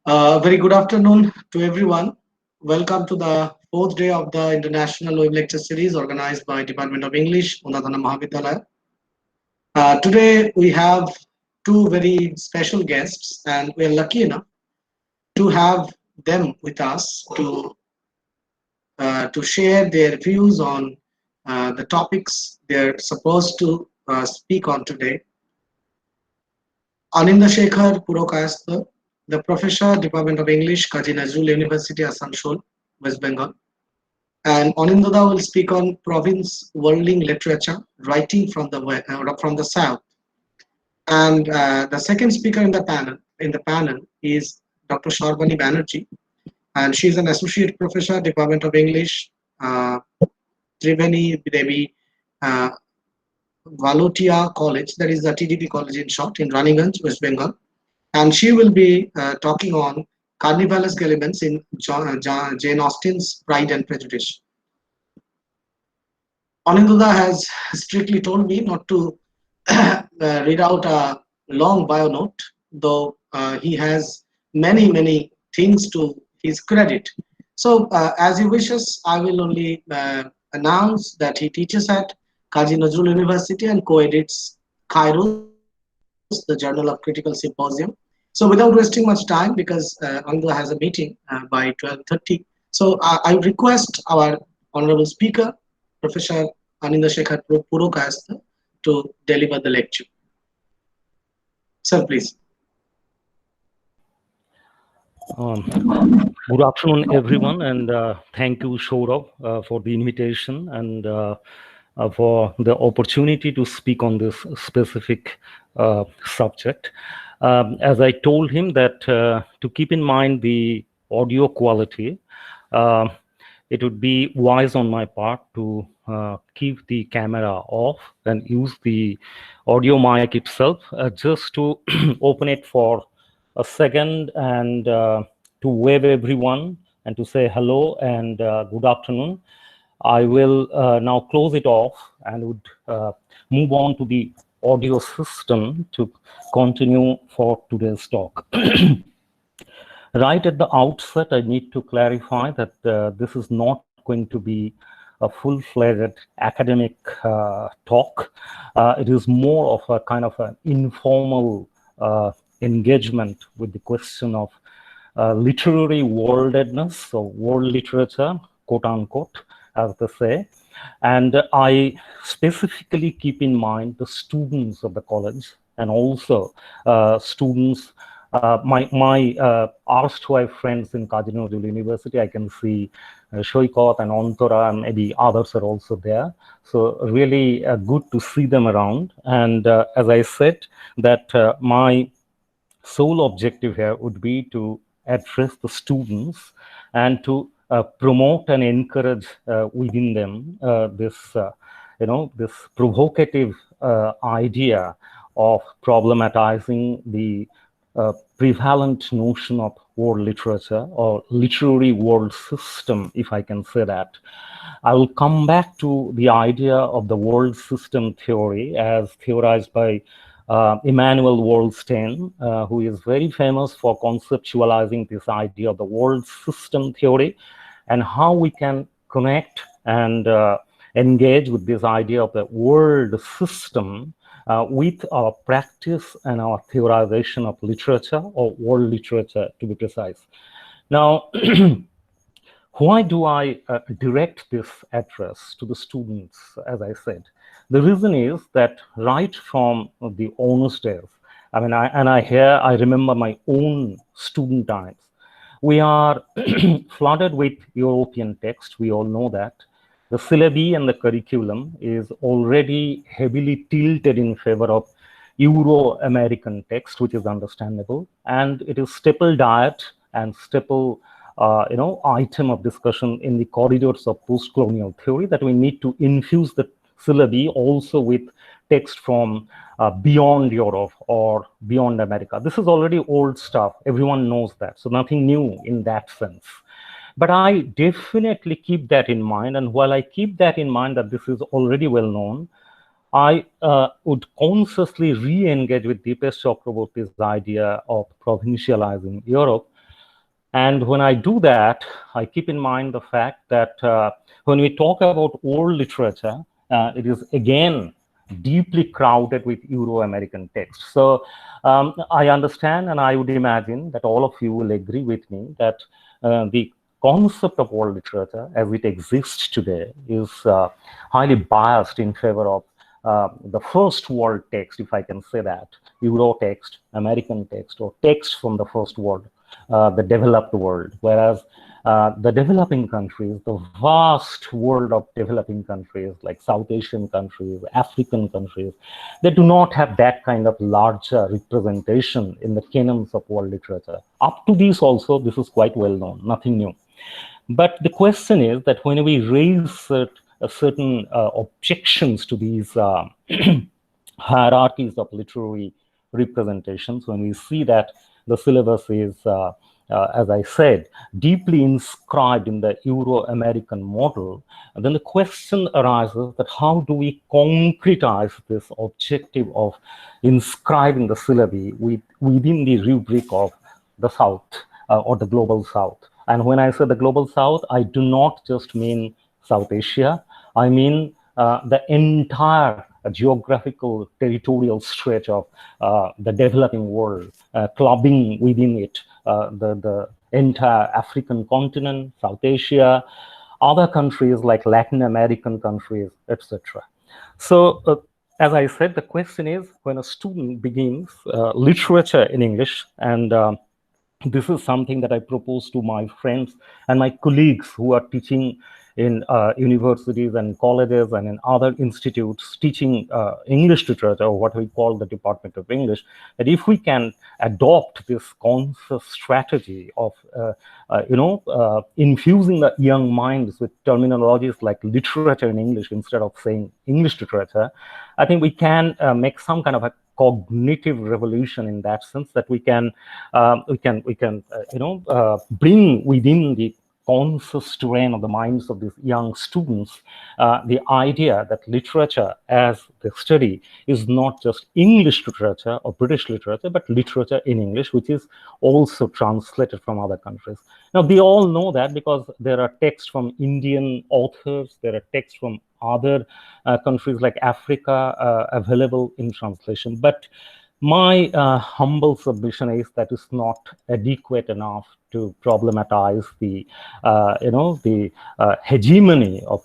Very good afternoon to everyone. Welcome to the fourth day of the International Web Lecture Series organized by Department of English, Unadana Mahavidyalaya. Today we have two very special guests, and we are lucky enough to have them with us to share their views on the topics they're supposed to speak on today. Anindya Purakayata, the Professor, Department of English, Kazi Nazrul University, Asansol, West Bengal. And Anindya will speak on province worldling literature, writing from the south. And the second speaker in the panel is Dr. Sharbani Banerjee, and she is an associate professor, Department of English, uh, Triveni Devi, uh, Bhalotia College, that is the TDP College in short, in Raniganj, West Bengal. And she will be talking on carnivalesque elements in Jane Austen's Pride and Prejudice. Anindya has strictly told me not to read out a long bio note, though he has many things to his credit. So, as he wishes, I will only announce that he teaches at Kazi Nazrul University and co-edits Kairos, the Journal of Critical Symposium. So, without wasting much time, because Anindya has a meeting by 12:30, so I request our honorable speaker, Professor Anindya Shekhar Purakayata, to deliver the lecture. Sir, please. Good afternoon, everyone, and thank you, Saurabh, for the invitation and for the opportunity to speak on this specific subject. As I told him that to keep in mind the audio quality, uh, it would be wise on my part to keep the camera off and use the audio mic itself just to open it for a second and to wave everyone and to say hello and good afternoon. I will now close it off and would move on to the audio system to continue for today's talk. Right at the outset, I need to clarify that this is not going to be a full-fledged academic talk. It is more of a kind of an informal engagement with the question of literary worldedness, so world literature, quote unquote, as they say. And I specifically keep in mind the students of the college and also students, my erstwhile friends in Kazi Nazrul University. I can see Shoikot and Antara and maybe others are also there. So really good to see them around. And as I said, that my sole objective here would be to address the students and to promote and encourage within them this provocative idea of problematizing the prevalent notion of world literature or literary world system, if I can say that. I will come back to the idea of the world system theory as theorized by Immanuel Wallerstein, who is very famous for conceptualizing this idea of the world system theory and how we can connect and engage with this idea of the world system with our practice and our theorization of literature or world literature, to be precise. Now, why do I direct this address to the students, as I said? The reason is that right from the honors days, I mean, I remember my own student times. We are flooded with European text. We all know that. The syllabi and the curriculum is already heavily tilted in favor of Euro-American text, which is understandable. And it is staple diet and staple item of discussion in the corridors of post-colonial theory that we need to infuse the syllabi also with text from beyond Europe or beyond America. This is already old stuff. Everyone knows that. So nothing new in that sense. But I definitely keep that in mind. And while I keep that in mind that this is already well known, I would consciously re-engage with Deepesh Chakraborty's idea of provincializing Europe. And when I do that, I keep in mind the fact that when we talk about world literature, it is again deeply crowded with Euro-American texts. So I understand and I would imagine that all of you will agree with me that the concept of world literature as it exists today is highly biased in favor of the first world text, if I can say that, Euro text, American text, or text from the first world, the developed world. Whereas the developing countries, the vast world of developing countries like South Asian countries, African countries, they do not have that kind of larger representation in the canons of world literature. Up to this also, this is quite well known, nothing new. But the question is that when we raise certain objections to these hierarchies of literary representations, when we see that the syllabus is, as I said, deeply inscribed in the Euro-American model, then the question arises that how do we concretize this objective of inscribing the syllabi within the rubric of the South or the global South? And when I say the global South, I do not just mean South Asia. I mean the entire geographical territorial stretch of the developing world, clubbing within it the entire African continent, South Asia, other countries like Latin American countries, etc. So as I said, the question is when a student begins literature in English, and this is something that I propose to my friends and my colleagues who are teaching in universities and colleges and in other institutes teaching English literature, or what we call the Department of English, that if we can adopt this conscious strategy of infusing the young minds with terminologies like literature in English instead of saying English literature, I think we can make some kind of a cognitive revolution in that sense, that we can bring within the conscious terrain of the minds of these young students the idea that literature as the study is not just English literature or British literature, but literature in English, which is also translated from other countries. Now, they all know that because there are texts from Indian authors, there are texts from other countries like Africa available in translation. But my humble submission is that it's not adequate enough to problematize the hegemony of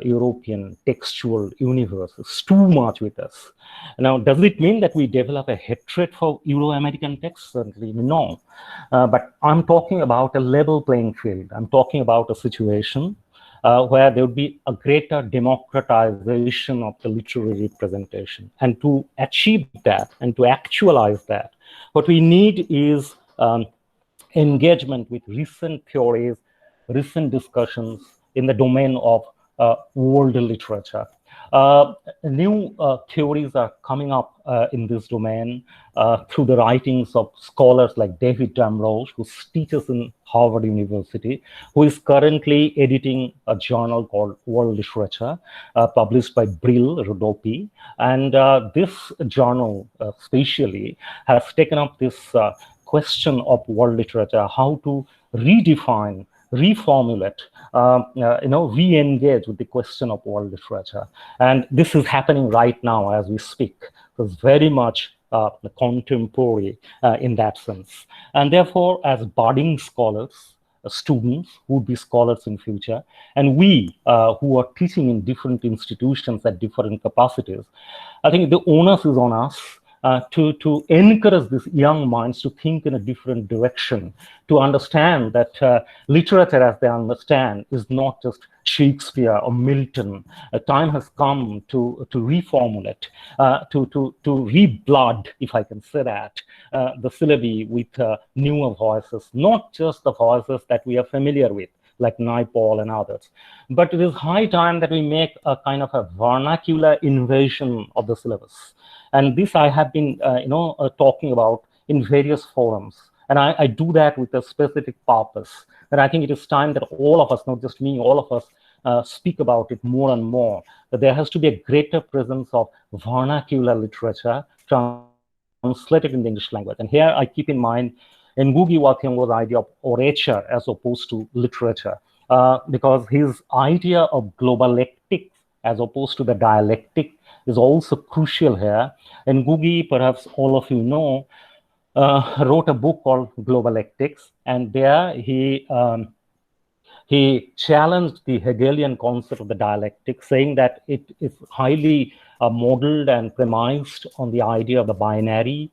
European textual universe. It's too much with us. Now, does it mean that we develop a hatred for Euro-American texts? Certainly no. But I'm talking about a level playing field. I'm talking about a situation where there would be a greater democratization of the literary representation. And to achieve that and to actualize that, what we need is engagement with recent theories, recent discussions in the domain of world literature. New theories are coming up in this domain through the writings of scholars like David Damrosch, who teaches in Harvard University, who is currently editing a journal called World Literature, published by Brill Rodopi. And this journal, spatially, has taken up this question of world literature, how to redefine, reformulate, re-engage with the question of world literature. And this is happening right now as we speak. So it's very much contemporary in that sense. And therefore, as budding scholars, students who would be scholars in future, and we who are teaching in different institutions at different capacities, I think the onus is on us to encourage these young minds to think in a different direction, to understand that literature as they understand is not just Shakespeare or Milton. A time has come to reformulate, to reblood, if I can say that, the syllabi with newer voices, not just the voices that we are familiar with, like Naipaul and others. But it is high time that we make a kind of a vernacular invasion of the syllabus. And this I have been, talking about in various forums. And I do that with a specific purpose. And I think it is time that all of us, not just me, all of us speak about it more and more. That there has to be a greater presence of vernacular literature translated in the English language. And here I keep in mind Ngugi wa Thiong'o's idea of orature as opposed to literature, because his idea of globalectic as opposed to the dialectic is also crucial here. And Ngugi, perhaps all of you know, wrote a book called Globalectics, and there he challenged the Hegelian concept of the dialectic, saying that it is highly modeled and premised on the idea of the binary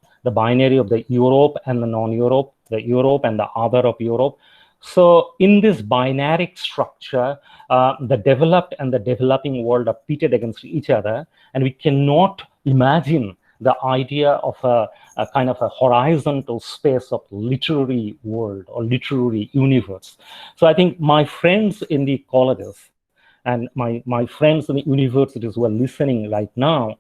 of the Europe and the non-Europe, the Europe and the other of Europe. So in this binary structure, the developed and the developing world are pitted against each other, and we cannot imagine the idea of a kind of a horizontal space of literary world or literary universe. So I think my friends in the colleges and my friends in the universities who are listening right now,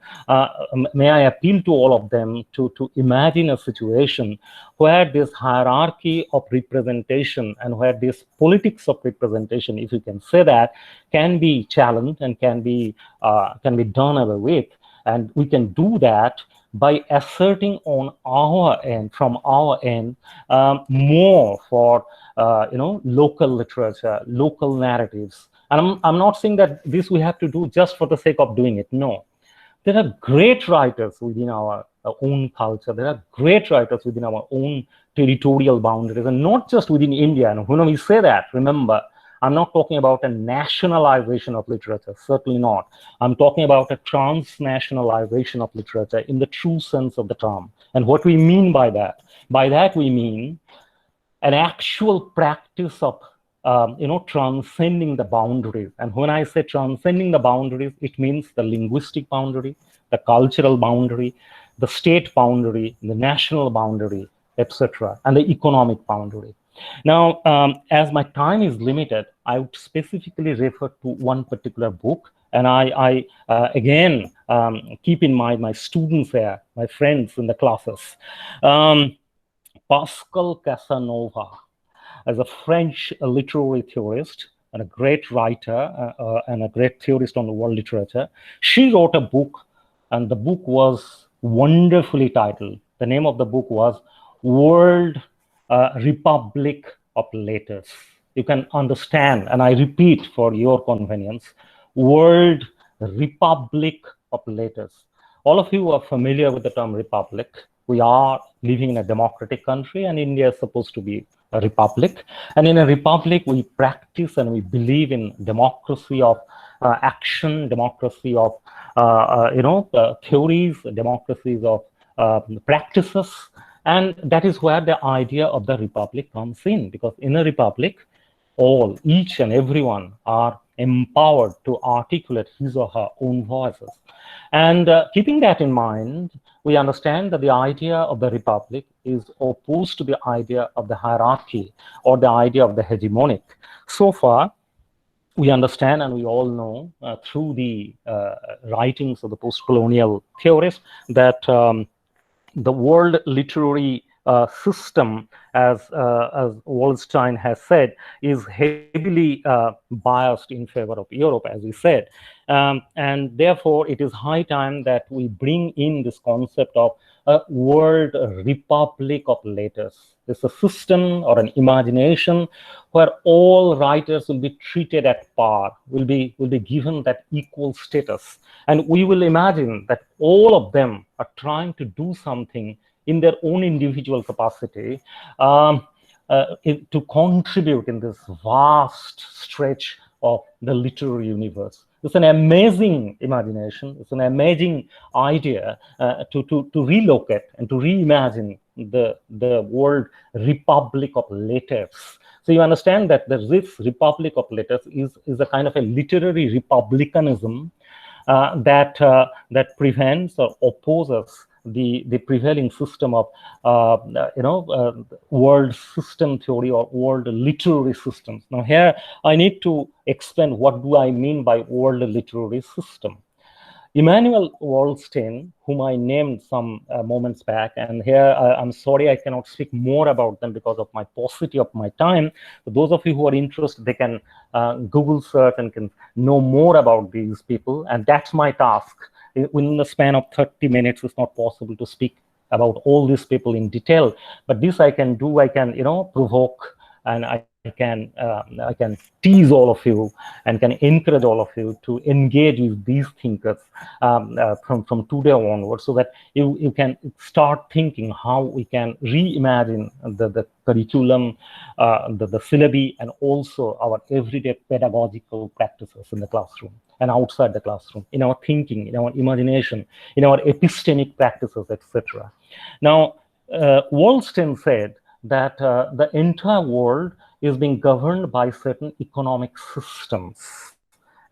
may I appeal to all of them to imagine a situation where this hierarchy of representation and where this politics of representation, if you can say that, can be challenged and can be done away with. And we can do that by asserting on our end, from our end, more for local literature, local narratives. And I'm not saying that this we have to do just for the sake of doing it. No, there are great writers within our own culture. There are great writers within our own territorial boundaries, and not just within India. And when we say that, remember, I'm not talking about a nationalization of literature, certainly not. I'm talking about a transnationalization of literature in the true sense of the term. And what we mean by that we mean an actual practice of transcending the boundaries. And when I say transcending the boundaries, it means the linguistic boundary, the cultural boundary, the state boundary, the national boundary, etc., and the economic boundary. Now, as my time is limited, I would specifically refer to one particular book. And I again, keep in mind my students there, my friends in the classes. Pascal Casanova, as a French literary theorist and a great writer and a great theorist on world literature. She wrote a book, and the book was wonderfully titled. The name of the book was World Republic of Letters. You can understand, and I repeat for your convenience, World Republic of Letters. All of you are familiar with the term republic. We are living in a democratic country, and India is supposed to be a republic. And in a republic, we practice and we believe in democracy of action, democracy of theories, democracies of practices. And that is where the idea of the republic comes in, because in a republic, each and everyone are empowered to articulate his or her own voices. And keeping that in mind, we understand that the idea of the republic is opposed to the idea of the hierarchy or the idea of the hegemonic. So far, we understand and we all know through the writings of the post-colonial theorists that the world literary system, as Wallstein has said, is heavily biased in favor of Europe, as we said. And therefore, it is high time that we bring in this concept of a world republic of letters. It's a system or an imagination where all writers will be treated at par, will be given that equal status. And we will imagine that all of them are trying to do something in their own individual capacity to contribute in this vast stretch of the literary universe. It's an amazing imagination. It's an amazing idea to relocate and to reimagine the world republic of letters. So you understand that this republic of letters is a kind of a literary republicanism that prevents or opposes the prevailing system of world system theory or world literary systems. Now here I need to explain what do I mean by world literary system. Immanuel Wallstein, whom I named some moments back, and here I'm sorry I cannot speak more about them because of my paucity of my time. For those of you who are interested, they can Google search and can know more about these people, and that's my task. Within the span of 30 minutes, it's not possible to speak about all these people in detail, but this I can do. I can, provoke, and I can tease all of you and can encourage all of you to engage with these thinkers from today onwards, so that you can start thinking how we can reimagine the curriculum, the syllabi, and also our everyday pedagogical practices in the classroom and outside the classroom, in our thinking, in our imagination, in our epistemic practices, etc. Now, Wallstein said that the entire world is being governed by certain economic systems.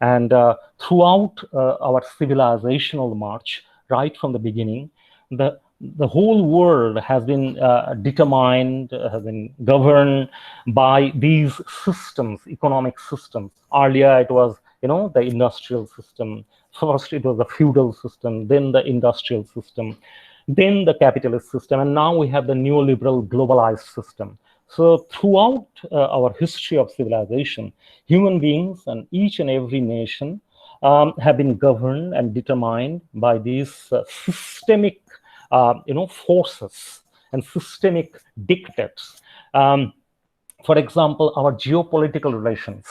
And throughout our civilizational march, right from the beginning, the whole world has been determined, has been governed by these systems, economic systems. Earlier, it was, the industrial system. First, it was the feudal system, then the industrial system, then the capitalist system, and now we have the neoliberal globalized system. So throughout our history of civilization, human beings and each and every nation have been governed and determined by these systemic, forces and systemic dictates. For example, our geopolitical relations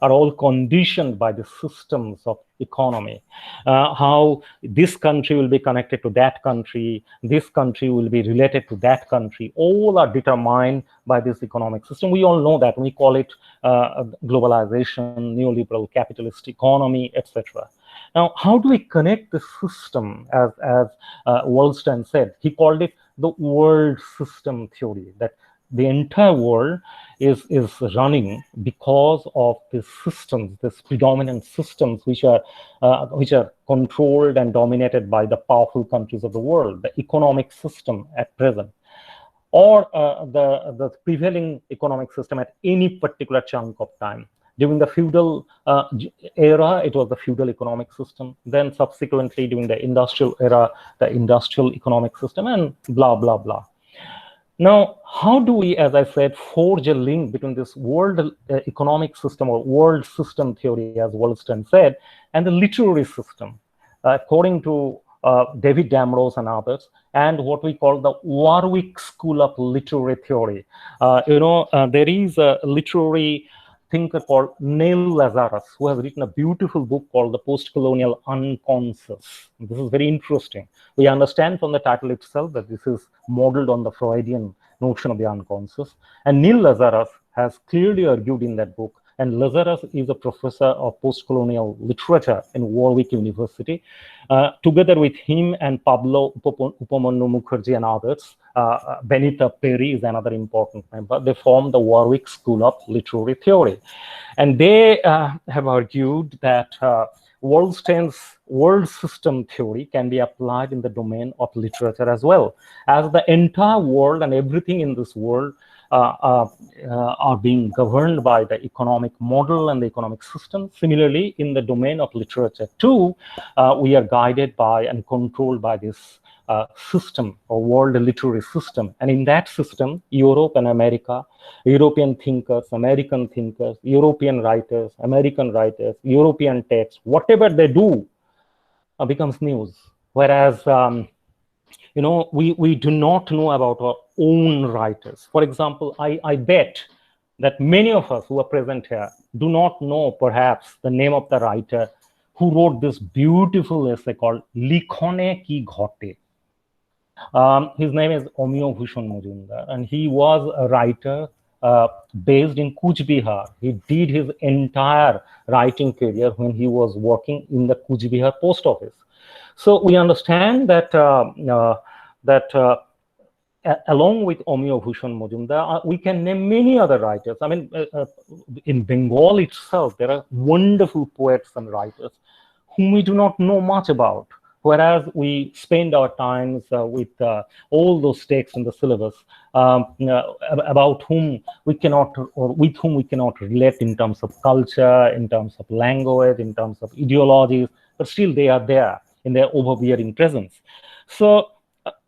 are all conditioned by the systems of economy. How this country will be connected to that country, this country will be related to that country, all are determined by this economic system. We all know that. We call it globalization, neoliberal capitalist economy, etc. Now, how do we connect the system, as Wollstonecraft said? He called it the world system theory, that the entire world is running because of these systems, these predominant systems, which are controlled and dominated by the powerful countries of the world, the economic system at present, or the prevailing economic system at any particular chunk of time. During the feudal era, it was the feudal economic system. Then subsequently, during the industrial era, the industrial economic system, and blah, blah, blah. Now, how do we, as I said, forge a link between this world economic system or world system theory, as Wollstonecraft said, and the literary system? According to David Damrose and others, and what we call the Warwick School of Literary Theory. There is a literary thinker called Neil Lazarus, who has written a beautiful book called The Post-Colonial Unconscious. This is very interesting. We understand from the title itself that this is modeled on the Freudian notion of the unconscious. And Neil Lazarus has clearly argued in that book, and Lazarus is a professor of post-colonial literature in Warwick University. Together with him and Pablo Upamanyu Mukherjee and others, Benita Perry is another important member. They form the Warwick School of Literary Theory. And they have argued that Wollstonecraft's world system theory can be applied in the domain of literature as well, as the entire world and everything in this world are being governed by the economic model and the economic system. Similarly, in the domain of literature too, we are guided by and controlled by this system or world literary system. And in that system, Europe and America, European thinkers, American thinkers, European writers, American writers, European texts, whatever they do becomes news. Whereas we do not know about our own writers. For example, I bet that many of us who are present here do not know perhaps the name of the writer who wrote this beautiful essay called Likhone Ki Ghote. His name is Omio Bhushan Mojumdar, and he was a writer based in Kuch Bihar. He did his entire writing career when he was working in the Kuch Bihar post office. So we understand that along with Omio Bhushan Mojumdar, we can name many other writers. I mean, in Bengal itself, there are wonderful poets and writers whom we do not know much about, whereas we spend our times with all those texts in the syllabus about whom we cannot, or with whom we cannot relate in terms of culture, in terms of language, in terms of ideologies, but still they are there in their overbearing presence. So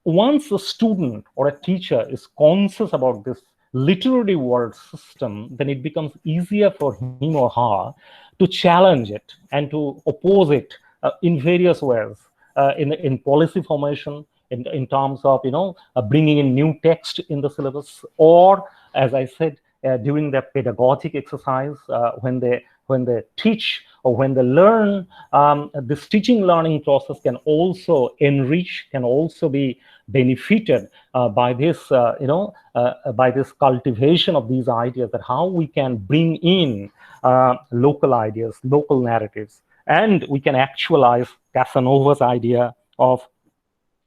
once a student or a teacher is conscious about this literary world system, then it becomes easier for him or her to challenge it and to oppose it in various ways, in policy formation, in terms of bringing in new text in the syllabus, or as I said, during their pedagogic exercise, when they teach or when they learn, this teaching learning process can also enrich, can also be benefited by this, by this cultivation of these ideas, that how we can bring in local ideas, local narratives, and we can actualize Casanova's idea of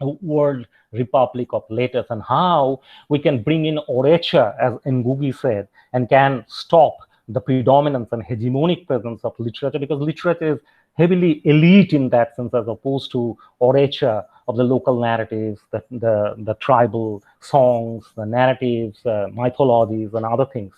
world republic of letters, and how we can bring in orature, as Ngugi said, and can stop the predominance and hegemonic presence of literature, because literature is heavily elite in that sense, as opposed to orature of the local narratives, the tribal songs, the narratives, mythologies, and other things.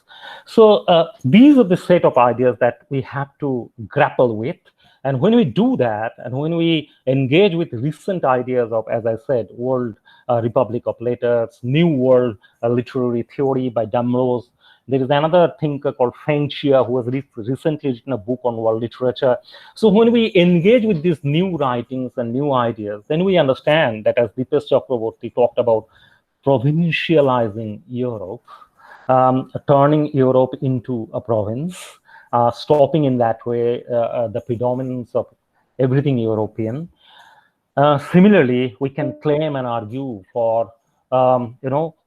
So these are the set of ideas that we have to grapple with. And when we do that, and when we engage with recent ideas of, as I said, World Republic of Letters, New World Literary Theory by Damrose, there is another thinker called Feng Xia who has recently written a book on world literature. So when we engage with these new writings and new ideas, then we understand that, as Dipesh Chakraborty talked about, provincializing Europe, turning Europe into a province, stopping in that way the predominance of everything European. Similarly, we can claim and argue for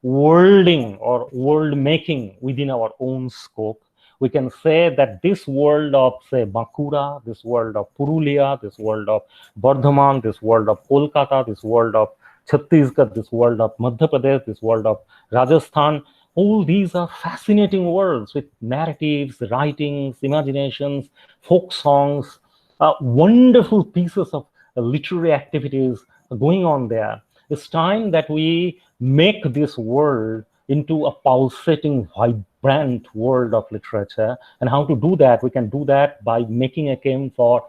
worlding or world making within our own scope. We can say that this world of, say, Bankura, this world of Purulia, this world of Bardhaman, this world of Kolkata, this world of Chhattisgarh, this world of Madhya Pradesh, this world of Rajasthan, all these are fascinating worlds with narratives, writings, imaginations, folk songs, wonderful pieces of literary activities going on there. It's time that we make this world into a pulsating, vibrant world of literature. And how to do that? We can do that by making a claim for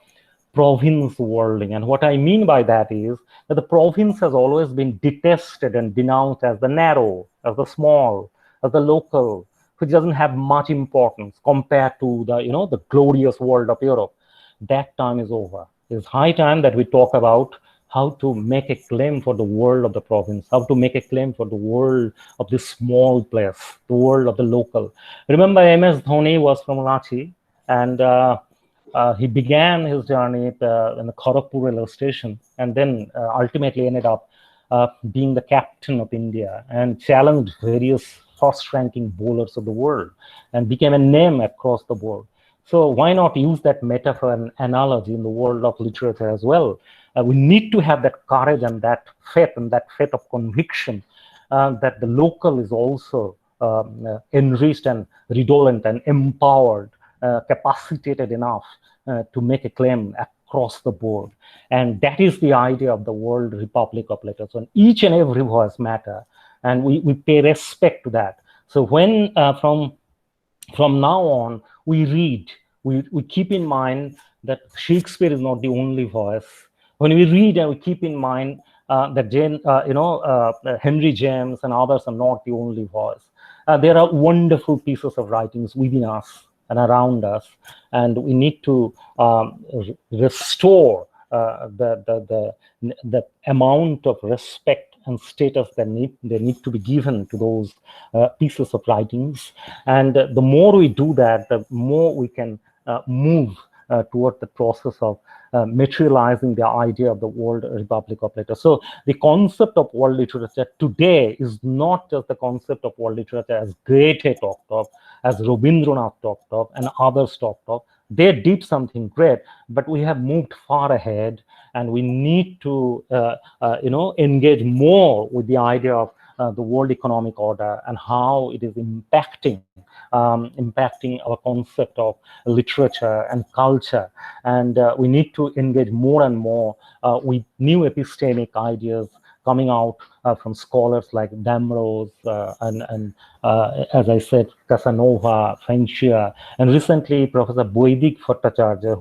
province worlding. And what I mean by that is that the province has always been detested and denounced as the narrow, as the small, as the local, which doesn't have much importance compared to the glorious world of Europe. That time is over. It's high time that we talk about how to make a claim for the world of the province, how to make a claim for the world of this small place, the world of the local. Remember, MS Dhoni was from Ranchi, and he began his journey in the Kharagpur railway station, and then ultimately ended up being the captain of India and challenged various first-ranking bowlers of the world and became a name across the board. So why not use that metaphor and analogy in the world of literature as well? We need to have that courage and that faith of conviction that the local is also enriched and redolent and empowered, capacitated enough to make a claim across the board. And that is the idea of the World Republic of Letters. And each and every voice matter, and we pay respect to that. So when from now on, we read, we keep in mind that Shakespeare is not the only voice. When we read, and we keep in mind that Henry James and others are not the only voice. There are wonderful pieces of writings within us and around us, and we need to restore the amount of respect and status that need to be given to those pieces of writings. And the more we do that, the more we can move toward the process of materializing the idea of the World Republic of Letters. So the concept of world literature today is not just the concept of world literature as Goethe talked of, as Rabindranath talked of, and others talked of. They did something great, but we have moved far ahead, and we need to engage more with the idea of the world economic order and how it is impacting our concept of literature and culture. And we need to engage more and more with new epistemic ideas coming out from scholars like Damrose and as I said, Casanova, Feng Xia, and recently Professor Boidik Bhattacharya,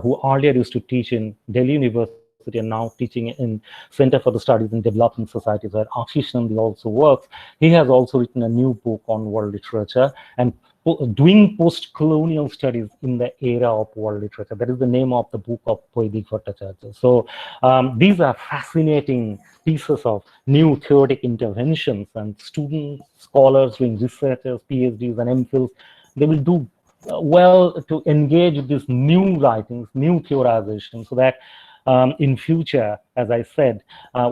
who earlier used to teach in Delhi University and now teaching in Center for the Studies in Developing Societies, where Ashish Nandi also works. He has also written a new book on world literature and doing post-colonial studies in the era of world literature. That is the name of the book of Boidik Bhattacharya. So these are fascinating pieces of new theoretic interventions, and students, scholars doing researchers, PhDs and MPhils, they will do well to engage with these new writings, new theorization, so that in future, as I said,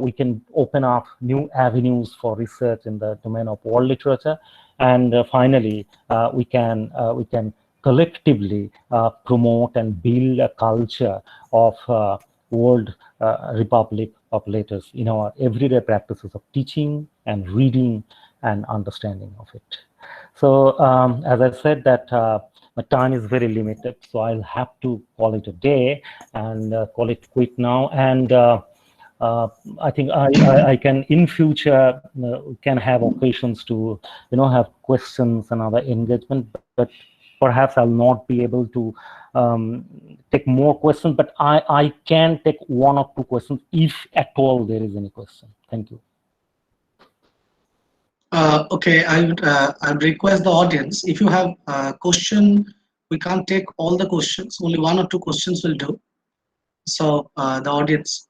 we can open up new avenues for research in the domain of world literature. And finally, we can collectively promote and build a culture of World Republic of letters in our everyday practices of teaching and reading and understanding of it. So as I said that my time is very limited, so I'll have to call it a day and call it quit now. And I think I can in future can have occasions to have questions and other engagement, but perhaps I'll not be able to take more questions, but I can take one or two questions if at all there is any question. Thank you. Okay, I would request the audience, if you have a question, we can't take all the questions, only one or two questions will do. So the audience.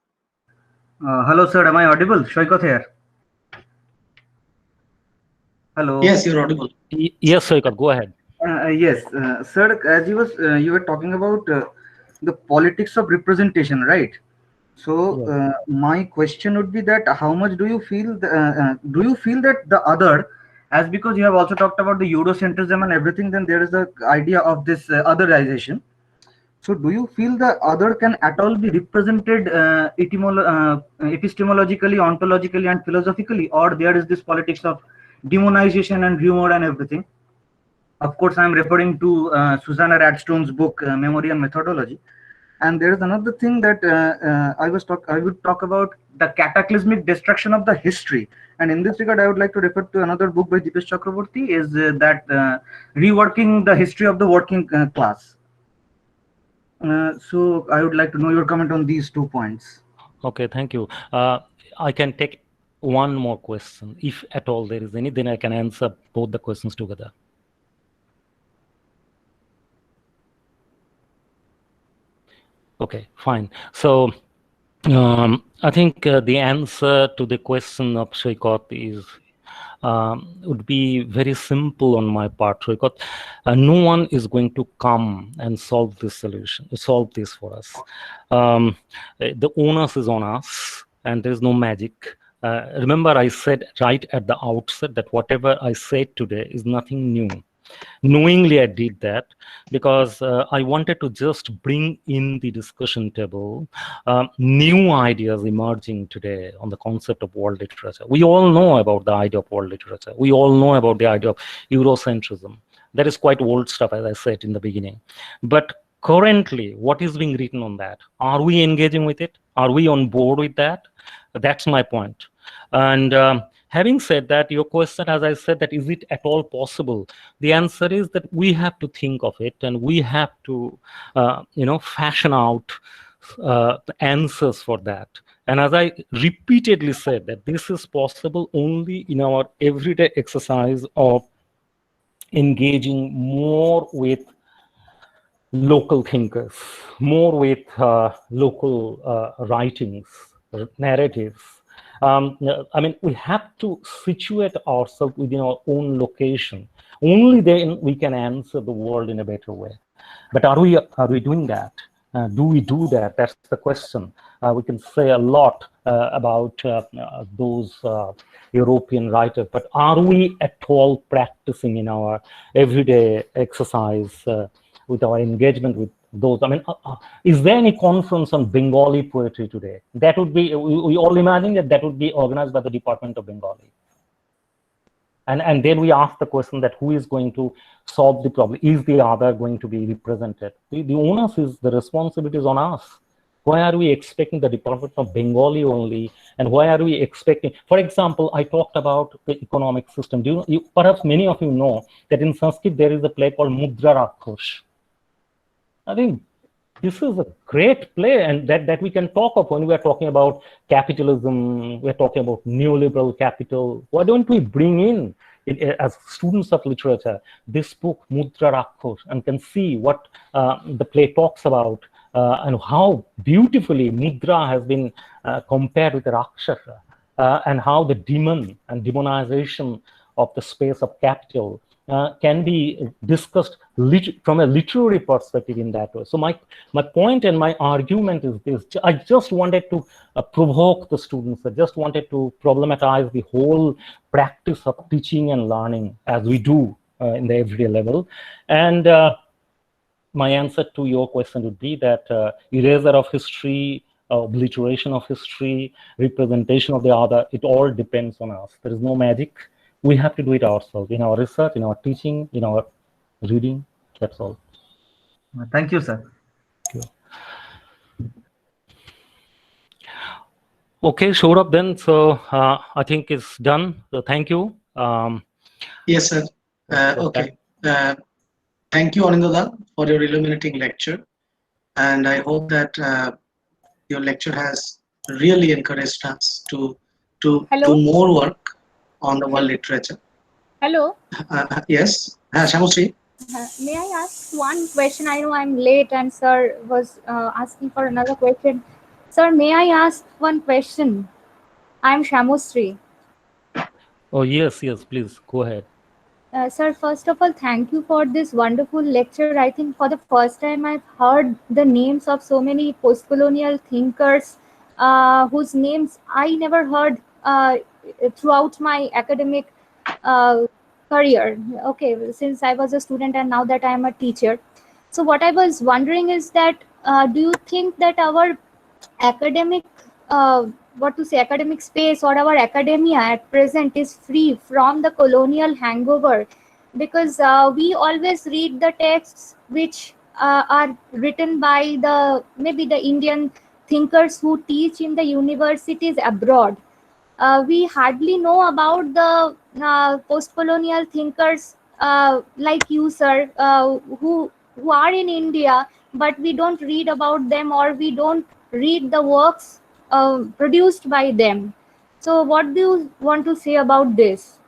Hello, sir. Am I audible? Shoykot here. Hello. Yes, you're audible. Yes, Shoykot, go ahead. Yes, sir. As you were talking about the politics of representation, right? So Yes. my question would be that how much do you feel do you feel that the other, as because you have also talked about the Eurocentrism and everything, then there is the idea of this otherization. So do you feel the other can at all be represented epistemologically, ontologically, and philosophically, or there is this politics of demonization and rumor and everything? Of course, I'm referring to Susanna Radstone's book, Memory and Methodology. And there is another thing that I would talk about the cataclysmic destruction of the history. And in this regard, I would like to refer to another book by Dipesh Chakraborty, is that reworking the history of the working class. So I would like to know your comment on these 2 points. Okay, thank you. I can take one more question. If at all there is any, then I can answer both the questions together. Okay, fine. So I think the answer to the question of Shoykot is would be very simple on my part, Shoykot. No one is going to come and solve this for us. The onus is on us, and there is no magic. Remember, I said right at the outset that whatever I said today is nothing new. Knowingly I did that because I wanted to just bring in the discussion table new ideas emerging today on the concept of world literature. We all know about the idea of world literature. We all know about the idea of Eurocentrism. That is quite old stuff, as I said in the beginning. But currently, what is being written on that? Are we engaging with it? Are we on board with that? That's my point. And having said that, your question, as I said, that is it at all possible? The answer is that we have to think of it, and we have to, fashion out the answers for that. And as I repeatedly said, that this is possible only in our everyday exercise of engaging more with local thinkers, more with local writings, narratives. I mean, we have to situate ourselves within our own location. Only then we can answer the world in a better way. But are we doing that? Do we do that? That's the question. We can say a lot about those European writers, but are we at all practicing in our everyday exercise with our engagement with those? I mean, is there any conference on Bengali poetry today? That would be, we all imagine that would be organized by the Department of Bengali. And then we ask the question that who is going to solve the problem? Is the other going to be represented? The onus is, the responsibility is on us. Why are we expecting the Department of Bengali only? And why are we expecting, for example, I talked about the economic system. Perhaps many of you know that in Sanskrit there is a play called Mudra Rakhosh. I think this is a great play, and that we can talk of when we are talking about capitalism, we're talking about neoliberal capital. Why don't we bring in, as students of literature, this book, Mudra Rakhosh, and can see what the play talks about and how beautifully Mudra has been compared with the Rakshasa, and how the demon and demonization of the space of capital can be discussed from a literary perspective in that way. So my point and my argument is this. I just wanted to provoke the students. I just wanted to problematize the whole practice of teaching and learning as we do in the everyday level. And my answer to your question would be that erasure of history obliteration of history, representation of the other. It all depends on us. There is no magic. We have to do it ourselves in our research, in our teaching, in our reading. That's all. Thank you, sir. Thank you. Okay, showed up then. So I think it's done. So thank you. Yes, sir. Okay. Thank you, Anindya, for your illuminating lecture. And I hope that your lecture has really encouraged us to do more work on the world literature. Hello. Yes, Shamustri. May I ask one question? I know I'm late and sir was asking for another question. Sir, may I ask one question? I'm Shamustri. Oh, yes, please go ahead. Sir, first of all, thank you for this wonderful lecture. I think for the first time I've heard the names of so many post-colonial thinkers whose names I never heard throughout my academic career. Okay, since I was a student and now that I am a teacher. So what I was wondering is that do you think that our academic academic space or our academia at present is free from the colonial hangover, because we always read the texts which are written by the maybe the Indian thinkers who teach in the universities abroad. We hardly know about the post-colonial thinkers like you, sir, who are in India, but we don't read about them or we don't read the works produced by them. So, what do you want to say about this?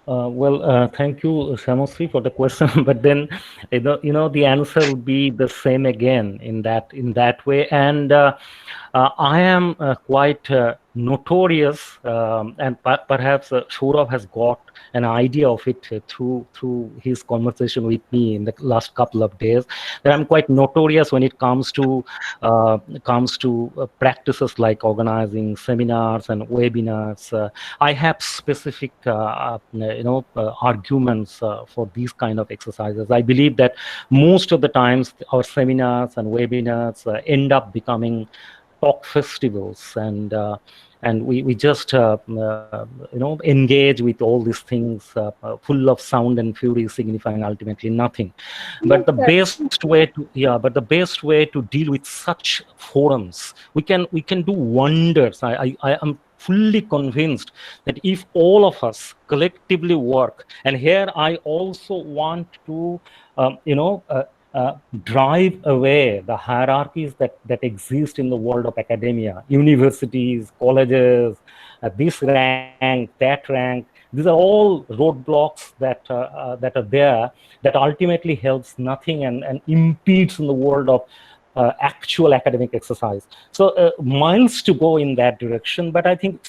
Thank you, Samosri, for the question. But then, the answer would be the same again in that way. And I am quite notorious, and perhaps Saurav has got an idea of it through his conversation with me in the last couple of days, that I'm quite notorious when it comes to practices like organizing seminars and webinars. I have specific arguments for these kind of exercises. I believe that most of the times our seminars and webinars end up becoming talk festivals, and we just engage with all these things full of sound and fury, signifying ultimately nothing. But the best way to deal with such forums, we can do wonders. I am fully convinced that if all of us collectively work, and here I also want to drive away the hierarchies that exist in the world of academia, universities, colleges, this rank, that rank. These are all roadblocks that are there, that ultimately helps nothing and impedes in the world of actual academic exercise. So miles to go in that direction, but I think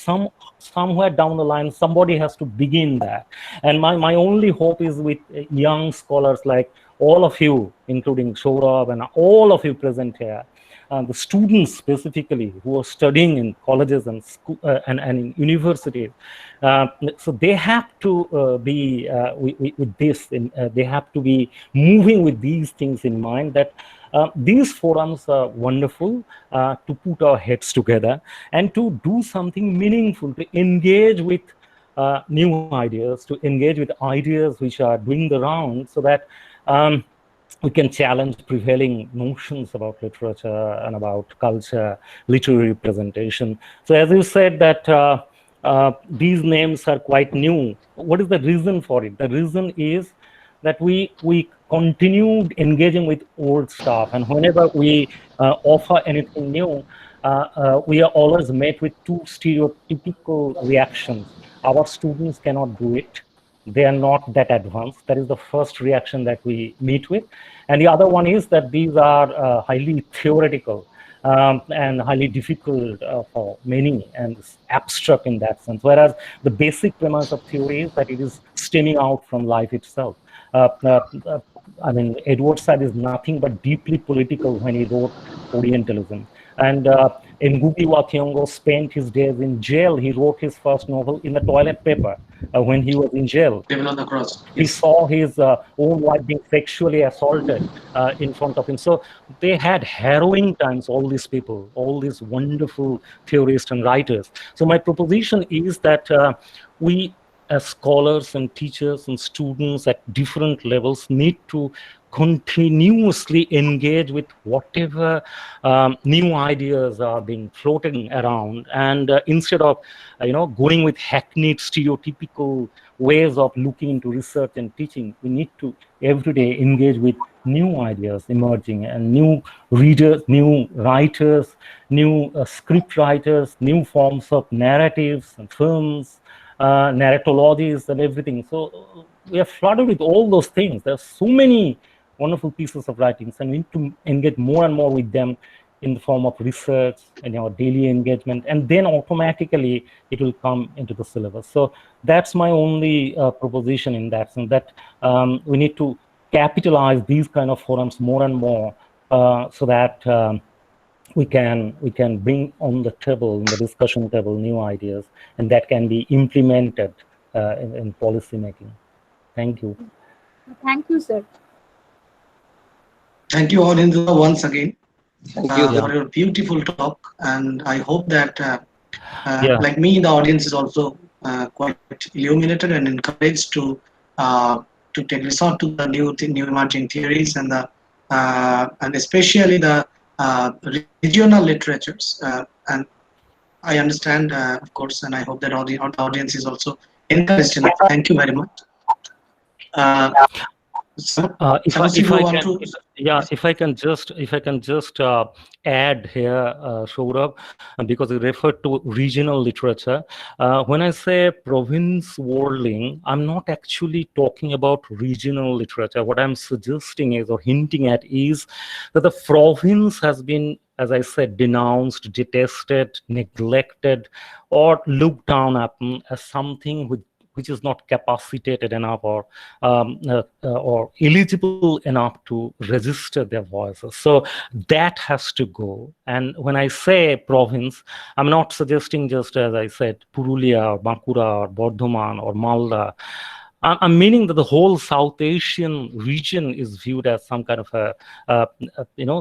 somewhere down the line somebody has to begin that. And my only hope is with young scholars like all of you, including Saurabh and all of you present here, the students specifically who are studying in colleges and school and in universities. So they have to be with this, they have to be moving with these things in mind, that these forums are wonderful to put our heads together and to do something meaningful, to engage with new ideas, to engage with ideas which are doing the round, so that we can challenge prevailing notions about literature and about culture, literary representation. So as you said that these names are quite new. What is the reason for it? The reason is that we continued engaging with old stuff, and whenever we offer anything new, we are always met with two stereotypical reactions. Our students cannot do it. They are not that advanced. That is the first reaction that we meet with. And the other one is that these are highly theoretical and highly difficult for many, and abstract in that sense. Whereas the basic premise of theory is that it is stemming out from life itself. I mean, Edward Said is nothing but deeply political when he wrote Orientalism. And Ngugi wa Thiong'o spent his days in jail. He wrote his first novel in the toilet paper when he was in jail. Devil on the Cross. He Yes. saw his own wife being sexually assaulted in front of him. So they had harrowing times, all these people, all these wonderful theorists and writers. So my proposition is that we, as scholars and teachers and students at different levels, need to continuously engage with whatever new ideas are being floating around, and instead of going with hackneyed stereotypical ways of looking into research and teaching, we need to every day engage with new ideas emerging and new readers, new writers, new script writers, new forms of narratives and films, narratologies and everything. So we are flooded with all those things. There are so many wonderful pieces of writings, and we need to engage more and more with them in the form of research and our daily engagement, and then automatically it will come into the syllabus. So that's my only proposition in that sense, that we need to capitalize these kind of forums more and more so that we can bring on the table, in the discussion table, new ideas, and that can be implemented in policy making. Thank you. Thank you, sir. Thank you, Anindya, once again Thank you. for your beautiful talk. And I hope that, Yeah. like me, the audience is also quite illuminated and encouraged to take resort to the new emerging theories and the and especially the regional literatures. And I understand, of course, and I hope that all the audience is also encouraged in it. Thank you very much. If I can just add here, Saurabh, because you referred to regional literature. When I say province worldling, I'm not actually talking about regional literature. What I'm suggesting is, or hinting at, is that the province has been, as I said, denounced, detested, neglected, or looked down upon as something which is not capacitated enough or eligible enough to register their voices. So that has to go. And when I say province, I'm not suggesting just, as I said, Purulia or Bankura or Bardhaman or Malda. I'm meaning that the whole South Asian region is viewed as some kind of a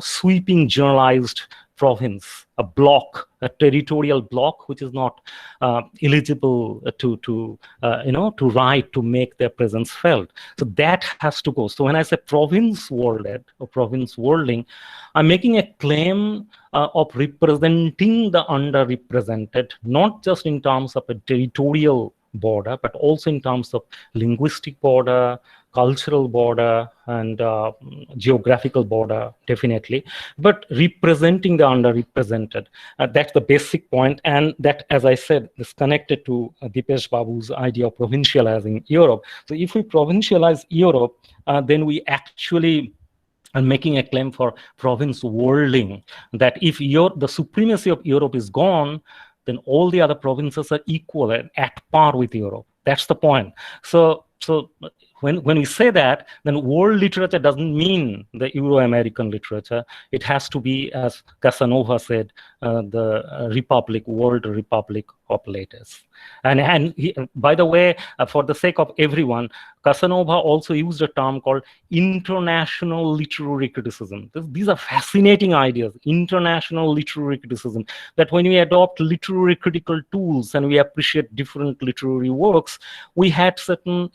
sweeping generalized province, a block, a territorial block, which is not eligible to write, to make their presence felt. So that has to go. So when I say province worlded or province worlding, I'm making a claim of representing the underrepresented, not just in terms of a territorial border, but also in terms of linguistic border, cultural border, and geographical border, definitely, but representing the underrepresented. That's the basic point, and that, as I said, is connected to Dipesh Babu's idea of provincializing Europe. So if we provincialize Europe, then we actually are making a claim for province worlding, that if the supremacy of Europe is gone, then all the other provinces are equal and at par with Europe. That's the point. So when we say that, then world literature doesn't mean the Euro-American literature. It has to be, as Casanova said, the republic, world republic of letters. And he, by the way, for the sake of everyone, Casanova also used a term called international literary criticism. These are fascinating ideas, international literary criticism, that when we adopt literary critical tools and we appreciate different literary works, we had certain,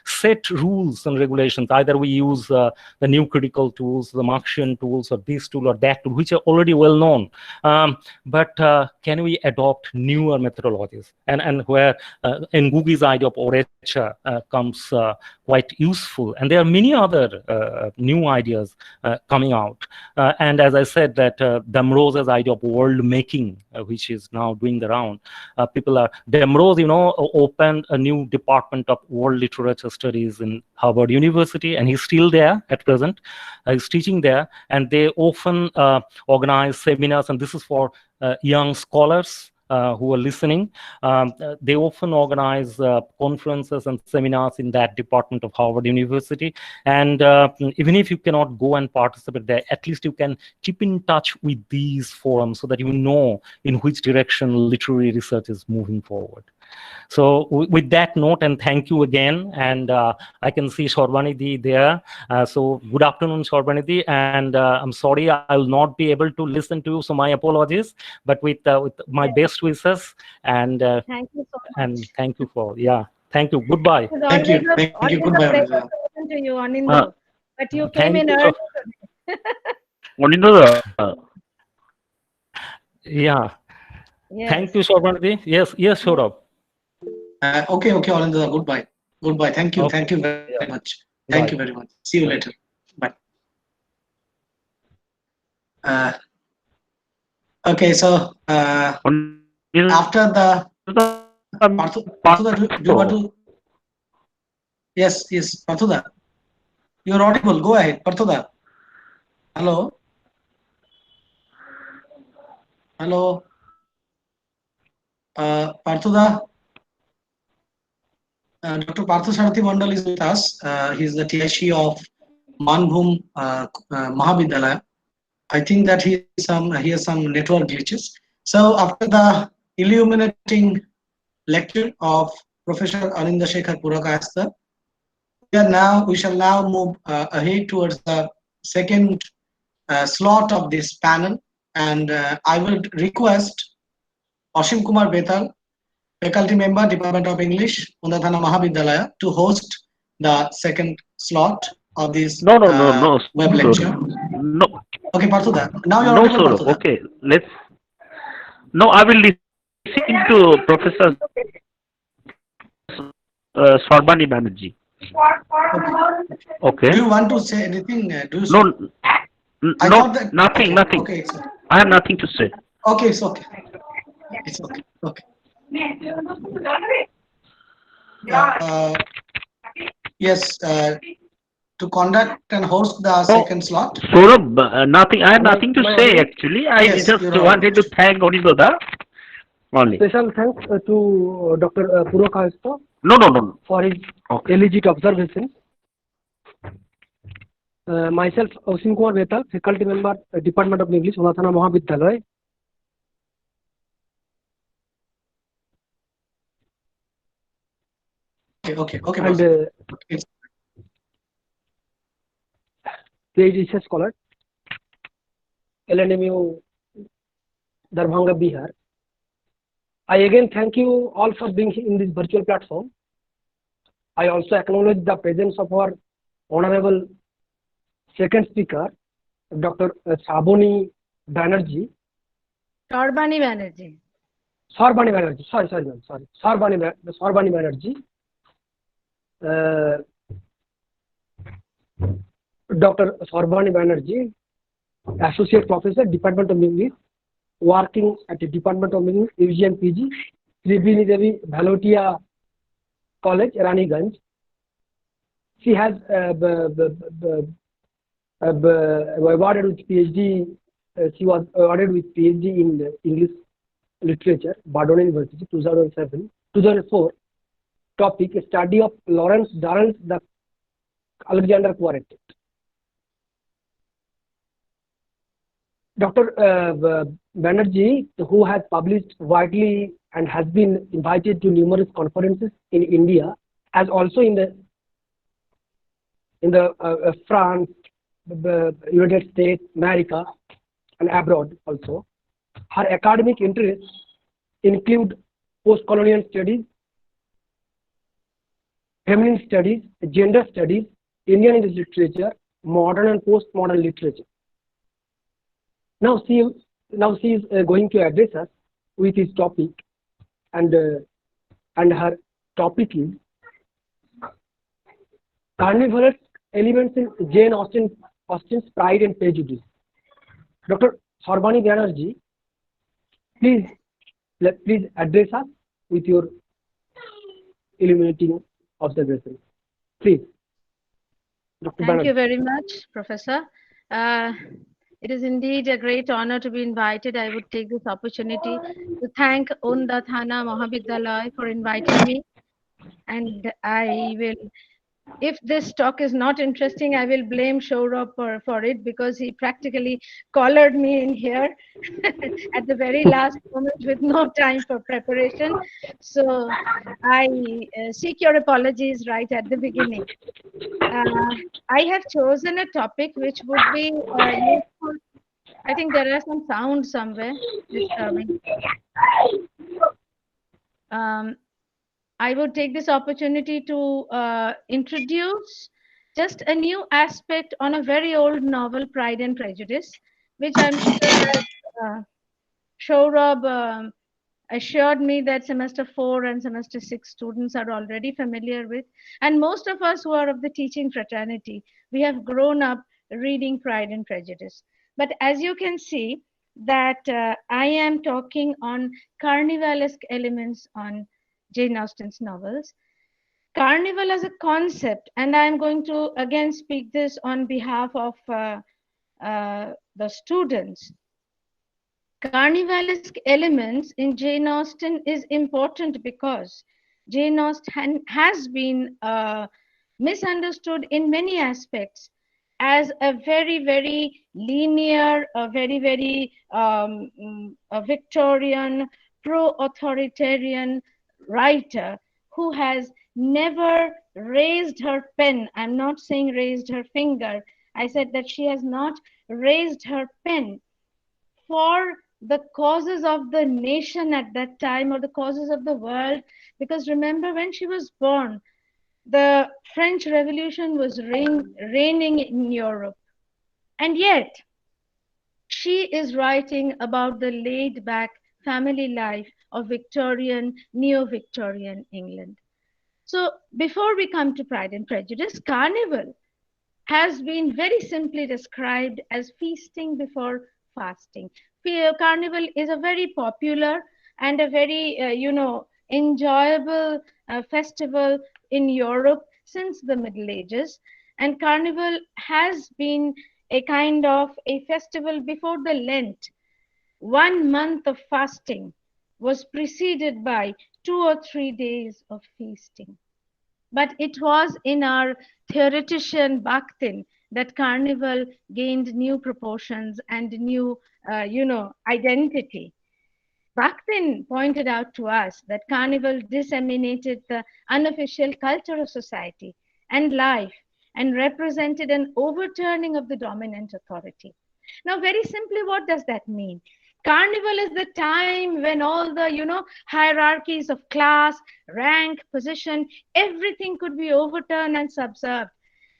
set rules and regulations. Either we use the new critical tools, the Marxian tools, or this tool or that tool, which are already well known. But can we adopt newer methodologies? And where Ngugi's idea of orature comes quite useful. And there are many other new ideas coming out. And as I said, that Damrose's idea of world making, which is now doing the round, Damrose, opened a new department of world literature studies in Harvard University, and he's still there at present. He's teaching there, and they often organize seminars, and this is for young scholars who are listening. They often organize conferences and seminars in that department of Harvard University. And even if you cannot go and participate there, at least you can keep in touch with these forums so that you know in which direction literary research is moving forward. So with that note, and thank you again, and I can see Sharbani Di there. So good afternoon, Sharbani Di, and I'm sorry I will not be able to listen to you, so my apologies. But with my best wishes, and Thank you so much. and thank you for thank you. Goodbye. It was Thank you. always Thank you. always Goodbye, a pleasure Anindya. to listen to you, Anindya. But you came Thank in you. early today. Anindya, Yeah. Yes. Thank you, Sharbani Di. Yes, Saurabh. Okay, Anindya. Goodbye. Goodbye. Thank you. Okay. Thank you very Yeah. much. Thank Bye. you very much. See you Bye. later. Bye. Okay, so after the Parthuda, do you want to? Yes, Parthuda. You're audible. Go ahead, Parthuda. Hello. Hello. Parthuda. Dr. Parthu Sarathi Mandal is with us. He's the TIC of Manbhum Mahavidyalaya. I think that he has some network glitches. So after the illuminating lecture of Professor Anindya Shekhar Purakayata, we shall now move ahead towards the second slot of this panel, and I would request Ashim Kumar Betal, faculty member, Department of English, Undathana Mahavidyalaya, to host the second slot of this no, web sir. lecture. No, Okay, Parthuda. Now you're no, audible, sir. Parthuda. Okay, No, I will listen to Professor Sharbani Banerjee. Okay. Do you want to say anything? No, I no, thought that nothing. Okay, it's okay. I have nothing to say. Okay, it's okay. It's okay. Okay. Yes. To conduct and host the second slot. Saurabh, nothing. I have nothing to say actually. I Yes, just you're wanted to thank Anindya only. Special thanks to Dr. Purakayata No. for his Okay. elegant observations. Myself, Ashim Kumar Betal, faculty member, Department of English, Undathana Mahavidyalaya. Okay. And PhD research scholar, LNMU, Darbhanga, Bihar. I again thank you all for being in this virtual platform. I also acknowledge the presence of our honorable second speaker, Dr. Sharbani Banerjee. Sharbani Banerjee. Sharbani Banerjee. Sorry, ma'am. Sorry. Sharbani Banerjee. Dr. Sharbani Banerjee, Associate Professor, Department of English, working at the Department of English, UG PG, Triveni Devi, Bhalotia College, Raniganj. She has awarded with PhD. She was awarded with PhD in English Literature, Badon University, 2004. Topic: Study of Lawrence Durrell's The Alexander Quartet. Dr. Banerjee, who has published widely and has been invited to numerous conferences in India, as also in the France, the United States, America, and abroad also. Her academic interests include post-colonial studies, feminine studies, gender studies, Indian English literature, modern and postmodern literature. Now she is going to address us with his topic, and her topic is carnivorous elements in Jane Austen's Pride and Prejudice. Dr. Sharbani Banerjee, please address us with your illuminating observations. Please, Dr. Thank Banerjee. you very much, Professor. It is indeed a great honor to be invited. I would take this opportunity to thank Onda Thana Mahavidyalaya for inviting me. And I will, if this talk is not interesting, I will blame Shourab for it, because he practically collared me in here at the very last moment with no time for preparation. So I seek your apologies right at the beginning. I have chosen a topic which would be useful. I think there are some sounds somewhere disturbing. I would take this opportunity to introduce just a new aspect on a very old novel, Pride and Prejudice, which I'm sure that Shourab assured me that semester 4 and semester 6 students are already familiar with. And most of us who are of the teaching fraternity, we have grown up reading Pride and Prejudice. But as you can see, that I am talking on carnivalesque elements on Jane Austen's novels. Carnival as a concept, and I'm going to again speak this on behalf of the students. Carnivalesque elements in Jane Austen is important because Jane Austen has been misunderstood in many aspects as a very, very linear, a very, very a Victorian, pro-authoritarian writer who has never raised her pen. I'm not saying raised her finger. I said that she has not raised her pen for the causes of the nation at that time, or the causes of the world. Because remember, when she was born, the French Revolution was reigning in Europe. And yet, she is writing about the laid back family life of Victorian, neo-Victorian England. So before we come to Pride and Prejudice, Carnival has been very simply described as feasting before fasting. Carnival is a very popular and a very, enjoyable festival in Europe since the Middle Ages. And Carnival has been a kind of a festival before the Lent. 1 month of fasting was preceded by 2 or 3 days of feasting. But it was in our theoretician Bakhtin that Carnival gained new proportions and new, identity. Bakhtin pointed out to us that Carnival disseminated the unofficial culture of society and life and represented an overturning of the dominant authority. Now, very simply, what does that mean? Carnival is the time when all the, hierarchies of class, rank, position, everything could be overturned and subserved.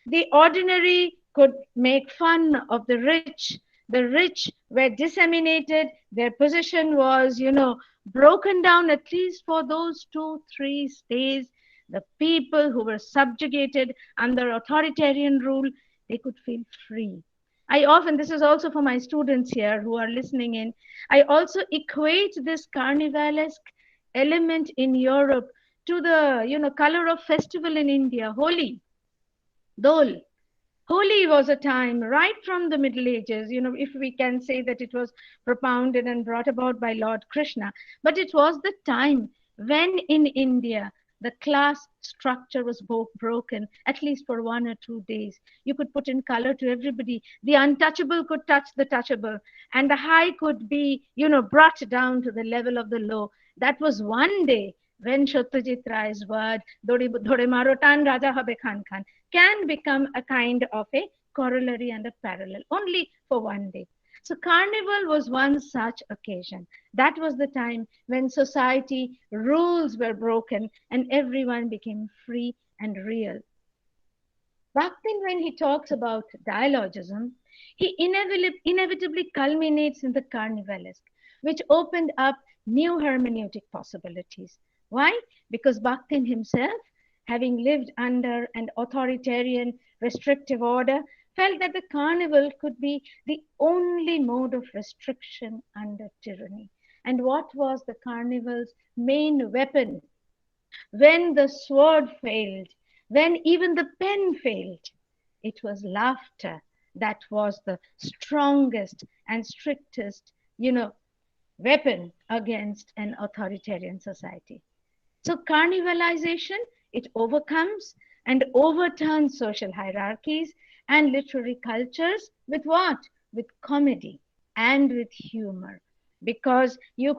The ordinary could make fun of the rich. The rich were disseminated. Their position was, broken down at least for those 2-3 days. The people who were subjugated under authoritarian rule, they could feel free. I often, this is also for my students here who are listening in, I also equate this carnivalesque element in Europe to the, color of festival in India, Holi, Dol. Holi was a time right from the Middle Ages, if we can say that it was propounded and brought about by Lord Krishna, but it was the time when in India, the class structure was broken, at least for 1 or 2 days. You could put in color to everybody. The untouchable could touch the touchable, and the high could be, brought down to the level of the low. That was one day when Satyajit Ray's word, Dhore Maro Tan Raja Habe Khan Khan, can become a kind of a corollary and a parallel, only for one day. So Carnival was one such occasion. That was the time when society rules were broken and everyone became free and real. Bakhtin, when he talks about dialogism, he inevitably culminates in the carnivalesque, which opened up new hermeneutic possibilities. Why? Because Bakhtin himself, having lived under an authoritarian restrictive order, felt that the carnival could be the only mode of restriction under tyranny. And what was the carnival's main weapon? When the sword failed, when even the pen failed, it was laughter. That was the strongest and strictest, weapon against an authoritarian society. So carnivalization, it overcomes and overturns social hierarchies and literary cultures with what? With comedy and with humor. Because you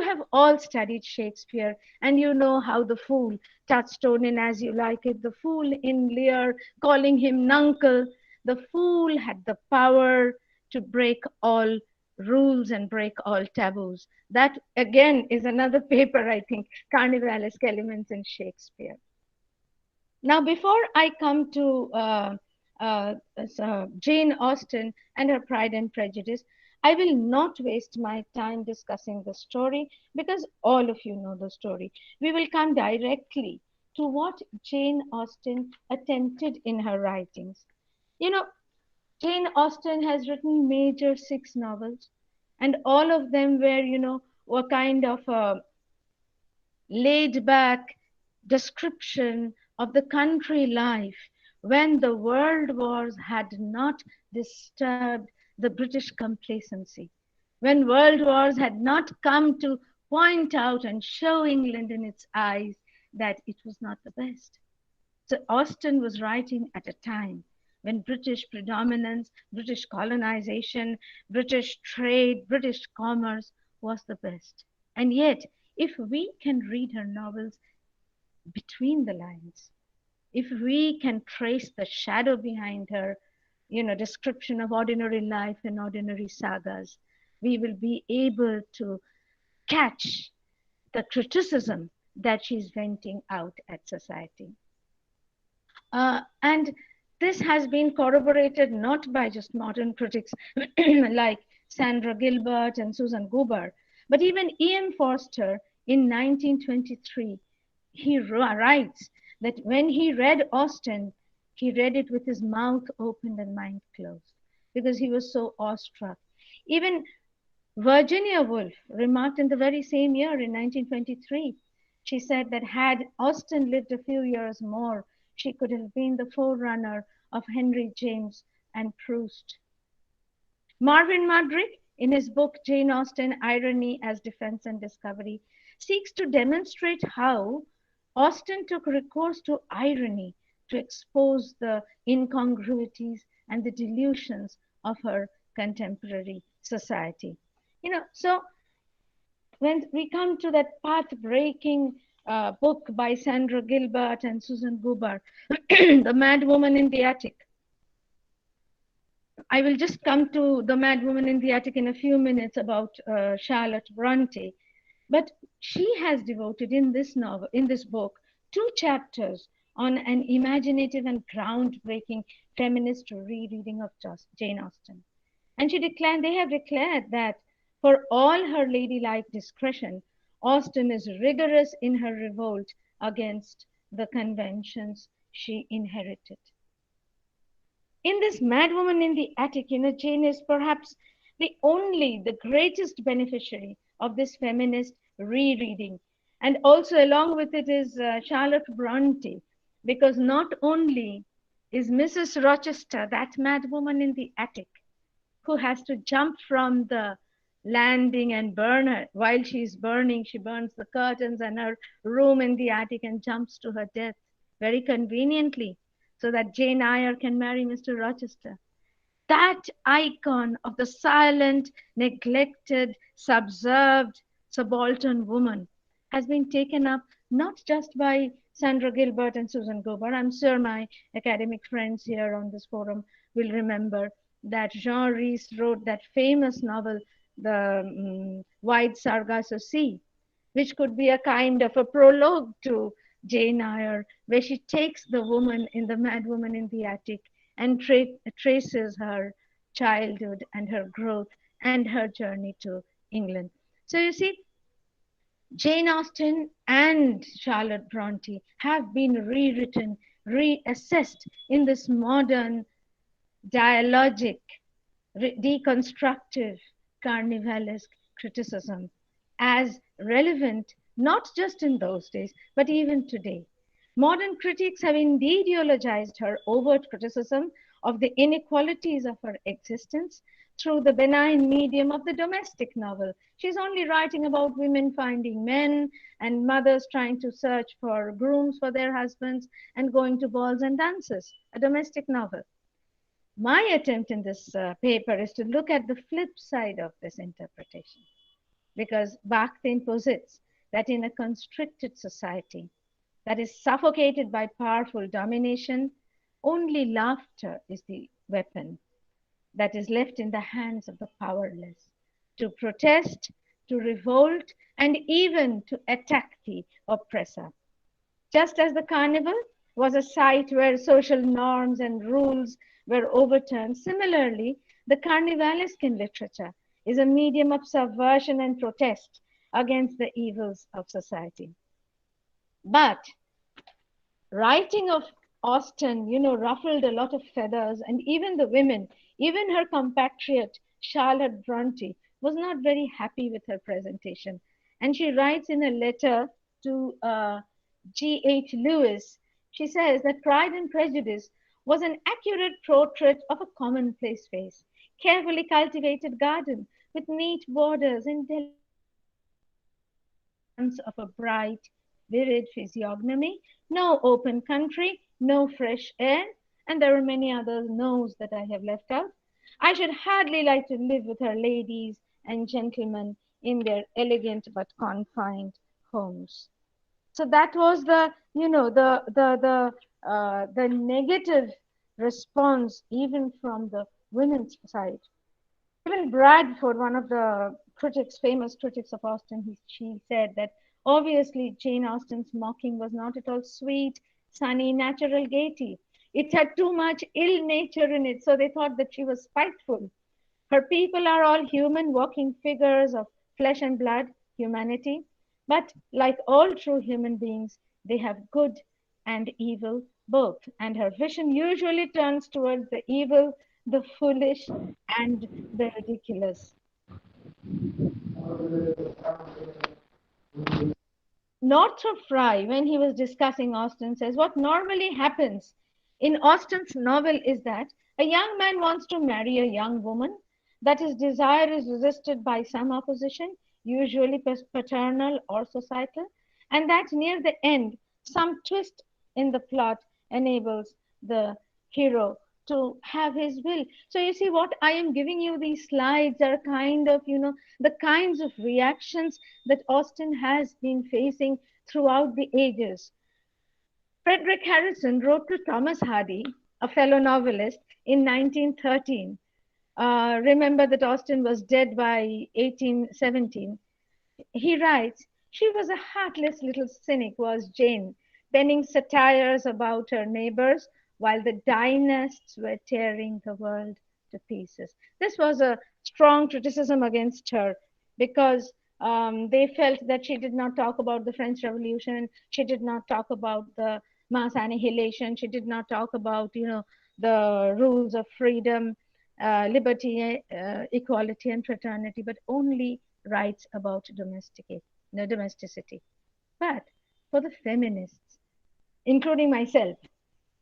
have all studied Shakespeare and you know how the fool, Touchstone in As You Like It, the fool in Lear calling him Nuncle, the fool had the power to break all rules and break all taboos. That again is another paper, I think, carnivalesque elements in Shakespeare. Now, before I come to Jane Austen and her Pride and Prejudice, I will not waste my time discussing the story because all of you know the story. We will come directly to what Jane Austen attempted in her writings. Jane Austen has written major 6 novels, and all of them were kind of a laid back description of the country life when the world wars had not disturbed the British complacency, when world wars had not come to point out and show England in its eyes that it was not the best. So Austen was writing at a time when British predominance, British colonization, British trade, British commerce was the best. And yet, if we can read her novels between the lines, if we can trace the shadow behind her, description of ordinary life and ordinary sagas, we will be able to catch the criticism that she's venting out at society. And this has been corroborated not by just modern critics like Sandra Gilbert and Susan Goober, but even E.M. Forster in 1923, he writes that when he read Austen, he read it with his mouth open and mind closed because he was so awestruck. Even Virginia Woolf remarked in the very same year in 1923, she said that had Austen lived a few years more, she could have been the forerunner of Henry James and Proust. Marvin Mudrick, in his book Jane Austen, Irony as Defense and Discovery, seeks to demonstrate how Austen took recourse to irony to expose the incongruities and the delusions of her contemporary society. So when we come to that path-breaking book by Sandra Gilbert and Susan Goober, The Mad Woman in the Attic. I will just come to The Mad Woman in the Attic in a few minutes about Charlotte Bronte. But she has devoted in this novel, in this book, 2 chapters on an imaginative and groundbreaking feminist rereading of Jane Austen. And they have declared that for all her ladylike discretion, Austen is rigorous in her revolt against the conventions she inherited. In this Mad Woman in the Attic, Jane is perhaps the greatest beneficiary of this feminist rereading. And also along with it is Charlotte Bronte, because not only is Mrs. Rochester, that mad woman in the attic, who has to jump from the landing and burn her. While she's burning, she burns the curtains and her room in the attic and jumps to her death very conveniently so that Jane Eyre can marry Mr. Rochester. That icon of the silent, neglected, subserved, subaltern woman has been taken up not just by Sandra Gilbert and Susan Goober. I'm sure my academic friends here on this forum will remember that Jean Rhys wrote that famous novel, The Wide Sargasso Sea, which could be a kind of a prologue to Jane Eyre, where she takes the woman in The Mad Woman in the Attic and traces her childhood and her growth and her journey to England. So you see, Jane Austen and Charlotte Bronte have been rewritten, reassessed in this modern dialogic, deconstructive, carnivalesque criticism as relevant not just in those days, but even today. Modern critics have indeed eulogized her overt criticism of the inequalities of her existence through the benign medium of the domestic novel. She's only writing about women finding men and mothers trying to search for grooms for their husbands and going to balls and dances, a domestic novel. My attempt in this paper is to look at the flip side of this interpretation, because Bakhtin posits that in a constricted society that is suffocated by powerful domination, only laughter is the weapon that is left in the hands of the powerless to protest, to revolt, and even to attack the oppressor. Just as the carnival was a site where social norms and rules were overturned, similarly, the carnivalesque in literature is a medium of subversion and protest against the evils of society. But writing of Austen, ruffled a lot of feathers, and even the women, even her compatriot Charlotte Bronte, was not very happy with her presentation. And she writes in a letter to G.H. Lewis, she says that Pride and Prejudice was an accurate portrait of a commonplace face, carefully cultivated garden with neat borders and of a bright, vivid physiognomy, no open country, no fresh air, and there are many other no's that I have left out. I should hardly like to live with her ladies and gentlemen in their elegant but confined homes. So that was the negative response even from the women's side. Even Bradford, one of the critics, famous critics of Austen, she said that obviously Jane Austen's mocking was not at all sweet, sunny, natural gaiety. It had too much ill nature in it, so they thought that she was spiteful. Her people are all human, walking figures of flesh and blood, humanity. But like all true human beings, they have good and evil both. And her vision usually turns towards the evil, the foolish, and the ridiculous. Northrop Frye, when he was discussing Austen, says what normally happens in Austen's novel is that a young man wants to marry a young woman, that his desire is resisted by some opposition, usually paternal or societal, and that near the end, some twist in the plot enables the hero to have his will. So you see, what I am giving you, these slides are kind of, the kinds of reactions that Austen has been facing throughout the ages. Frederick Harrison wrote to Thomas Hardy, a fellow novelist, in 1913. Remember that Austen was dead by 1817. He writes, she was a heartless little cynic, was Jane, penning satires about her neighbors, while the dynasts were tearing the world to pieces. This was a strong criticism against her because they felt that she did not talk about the French Revolution, she did not talk about the mass annihilation, she did not talk about, the rules of freedom, liberty, equality, and fraternity, but only writes about domesticity. But for the feminists, including myself,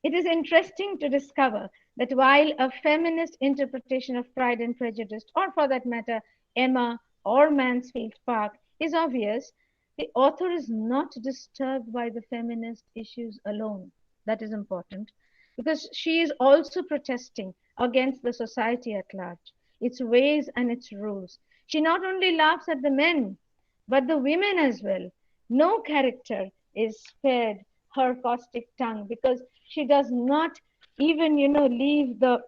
it is interesting to discover that while a feminist interpretation of Pride and Prejudice, or for that matter, Emma or Mansfield Park, is obvious, the author is not disturbed by the feminist issues alone. That is important, because she is also protesting against the society at large, its ways and its rules. She not only laughs at the men, but the women as well. No character is spared her caustic tongue, because she does not even, leave the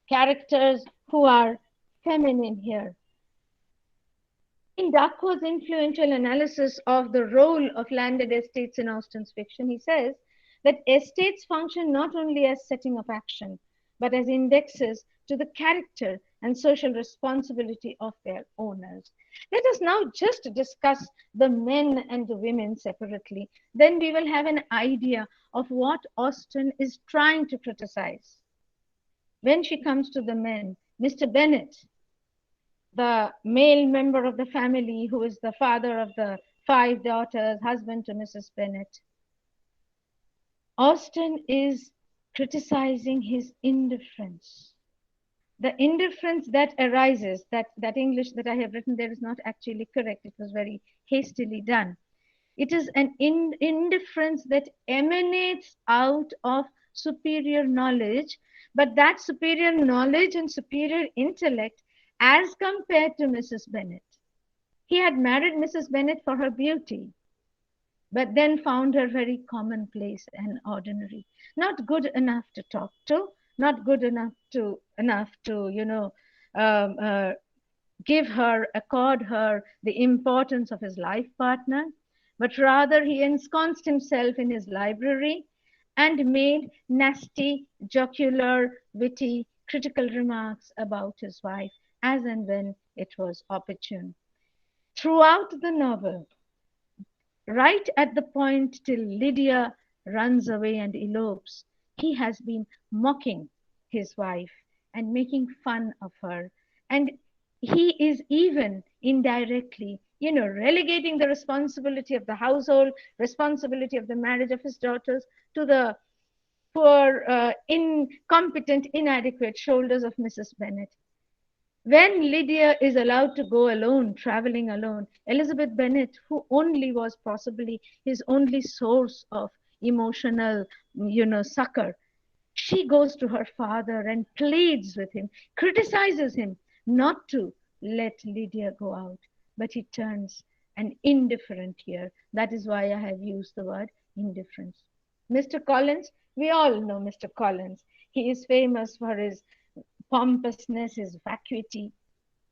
characters who are feminine here. In Duckworth's influential analysis of the role of landed estates in Austen's fiction, he says that estates function not only as setting of action, but as indexes to the character and social responsibility of their owners. Let us now just discuss the men and the women separately. Then we will have an idea of what Austen is trying to criticize. When she comes to the men, Mr. Bennet, the male member of the family who is the father of the 5 daughters, husband to Mrs. Bennet, Austen is criticizing his indifference. The indifference that arises, that English that I have written there is not actually correct. It was very hastily done. It is an indifference that emanates out of superior knowledge, but that superior knowledge and superior intellect as compared to Mrs. Bennet. He had married Mrs. Bennet for her beauty, but then found her very commonplace and ordinary, not good enough to talk to, not good enough to um, uh, accord her the importance of his life partner, but rather he ensconced himself in his library and made nasty, jocular, witty, critical remarks about his wife as and when it was opportune. Throughout the novel, right at the point till Lydia runs away and elopes, he has been mocking his wife and making fun of her. And he is even indirectly, relegating the responsibility of the household, responsibility of the marriage of his daughters to the poor, incompetent, inadequate shoulders of Mrs. Bennet. When Lydia is allowed to go alone, traveling alone, Elizabeth Bennet, who only was possibly his only source of emotional, succor, she goes to her father and pleads with him, criticizes him not to let Lydia go out. But he turns an indifferent ear. That is why I have used the word indifference. Mr. Collins, we all know Mr. Collins. He is famous for his pompousness, his vacuity.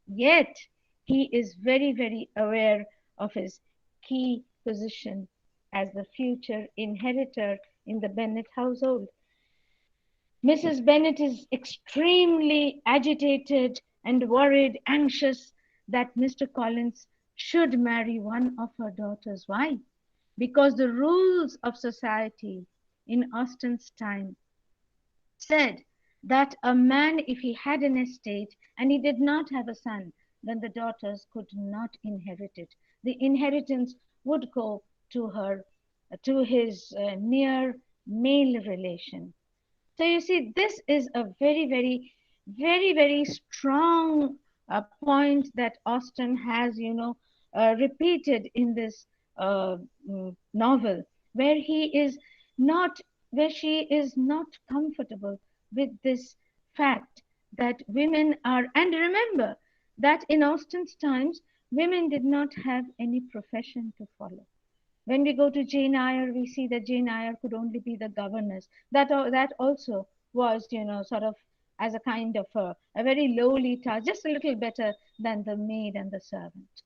Yet he is very, very aware of his key position as the future inheritor in the Bennet household. Mrs. Bennet is extremely agitated and worried, anxious that Mr. Collins should marry one of her daughters. Why? Because the rules of society in Austen's time said that a man, if he had an estate and he did not have a son, then the daughters could not inherit it. The inheritance would go to his near male relation. So you see, this is a very, very, very, very strong point that Austen has, repeated in this novel, where she is not comfortable with this fact that women are, and remember that in Austen's times, women did not have any profession to follow. When we go to Jane Eyre, we see that Jane Eyre could only be the governess. That also was, sort of as a kind of a very lowly task, just a little better than the maid and the servant.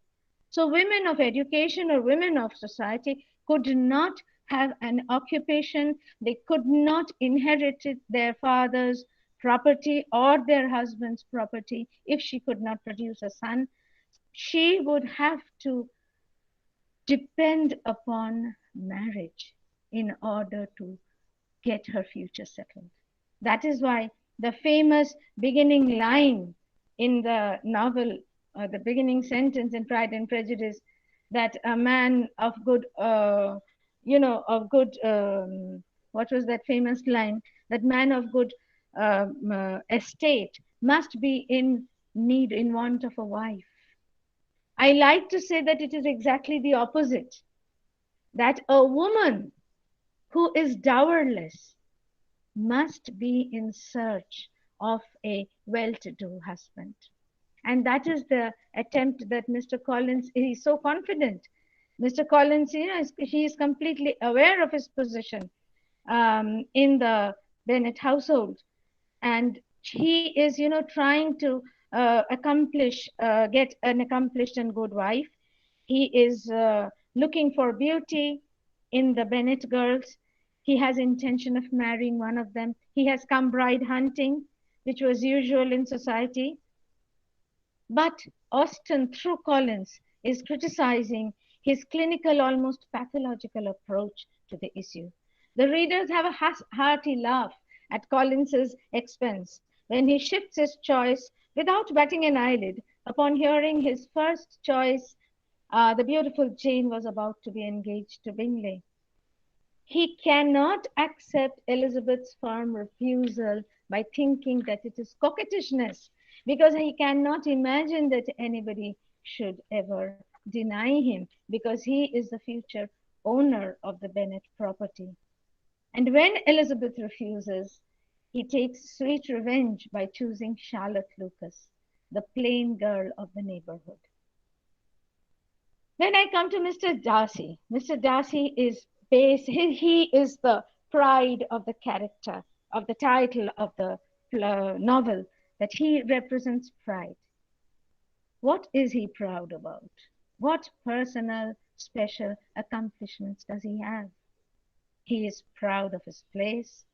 So women of education or women of society could not have an occupation. They could not inherit their father's property or their husband's property if she could not produce a son. She would have to depend upon marriage in order to get her future settled. That is why the famous beginning line in the novel, the beginning sentence in Pride and Prejudice, that a man of good, what was that famous line? That man of good estate must be in need, in want of a wife. I like to say that it is exactly the opposite, that a woman who is dowerless must be in search of a well-to-do husband. And that is the attempt that Mr. Collins is so confident. Mr. Collins, he is completely aware of his position in the Bennet household. And he is, trying to get an accomplished and good wife. He is looking for beauty in the Bennet girls. He has intention of marrying one of them. He has come bride hunting, which was usual in society. But Austen, through Collins, is criticizing his clinical, almost pathological approach to the issue. The readers have a hearty laugh at Collins's expense when he shifts his choice without batting an eyelid upon hearing his first choice, the beautiful Jane, was about to be engaged to Bingley. He cannot accept Elizabeth's firm refusal by thinking that it is coquettishness, because he cannot imagine that anybody should ever deny him, because he is the future owner of the Bennet property. And when Elizabeth refuses, he takes sweet revenge by choosing Charlotte Lucas, the plain girl of the neighborhood. When I come to Mr. Darcy is he is the pride of the character, of the title of the novel, that he represents pride. What is he proud about? What personal, special accomplishments does he have? He is proud of his place.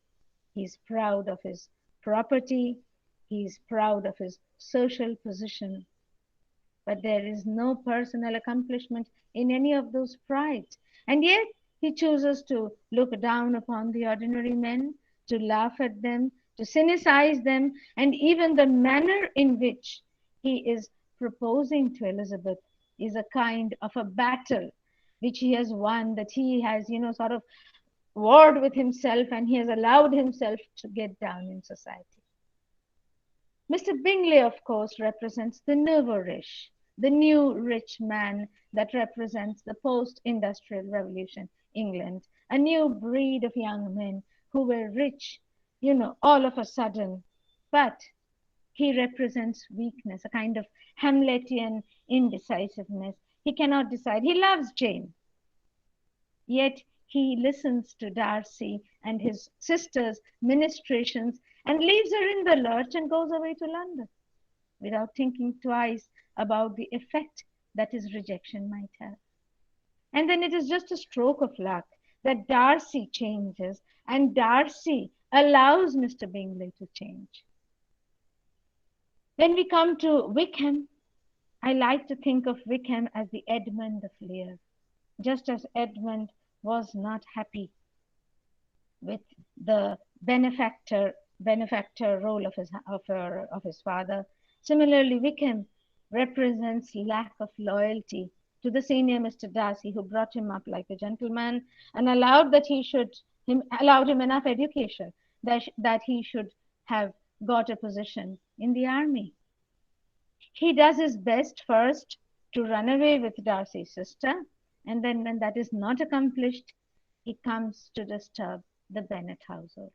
He is proud of his property. He is proud of his social position. But there is no personal accomplishment in any of those prides. And yet he chooses to look down upon the ordinary men, to laugh at them, to cynicize them, and even the manner in which he is proposing to Elizabeth is a kind of a battle which he has won, that he has, sort of warred with himself, and he has allowed himself to get down in society. Mr. Bingley, of course, represents the nouveau riche, the new rich man that represents the post-industrial revolution England, a new breed of young men who were rich, all of a sudden. But he represents weakness, a kind of Hamletian indecisiveness. He cannot decide. He loves Jane, yet he listens to Darcy and his sister's ministrations and leaves her in the lurch and goes away to London without thinking twice about the effect that his rejection might have. And then it is just a stroke of luck that Darcy changes, and Darcy allows Mr. Bingley to change. When we come to Wickham, I like to think of Wickham as the Edmund of Lear, just as Edmund was not happy with the benefactor role of his father. Similarly, Wickham represents lack of loyalty to the senior Mr. Darcy, who brought him up like a gentleman and allowed him enough education that he should have got a position in the army. He does his best first to run away with Darcy's sister, and then when that is not accomplished, he comes to disturb the Bennet household.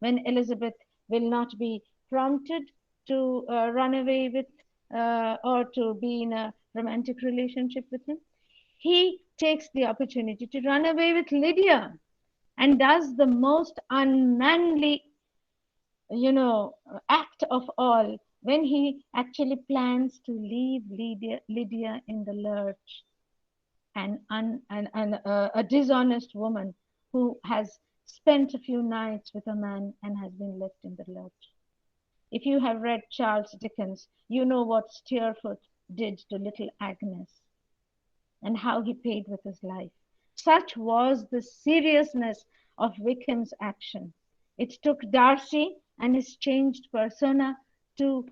When Elizabeth will not be prompted to run away with or to be in a romantic relationship with him, he takes the opportunity to run away with Lydia and does the most unmanly, act of all, when he actually plans to leave Lydia in the lurch, and a dishonest woman who has spent a few nights with a man and has been left in the lurch. If you have read Charles Dickens, you know what Steerforth did to little Agnes and how he paid with his life. Such was the seriousness of Wickham's action. It took Darcy and his changed persona to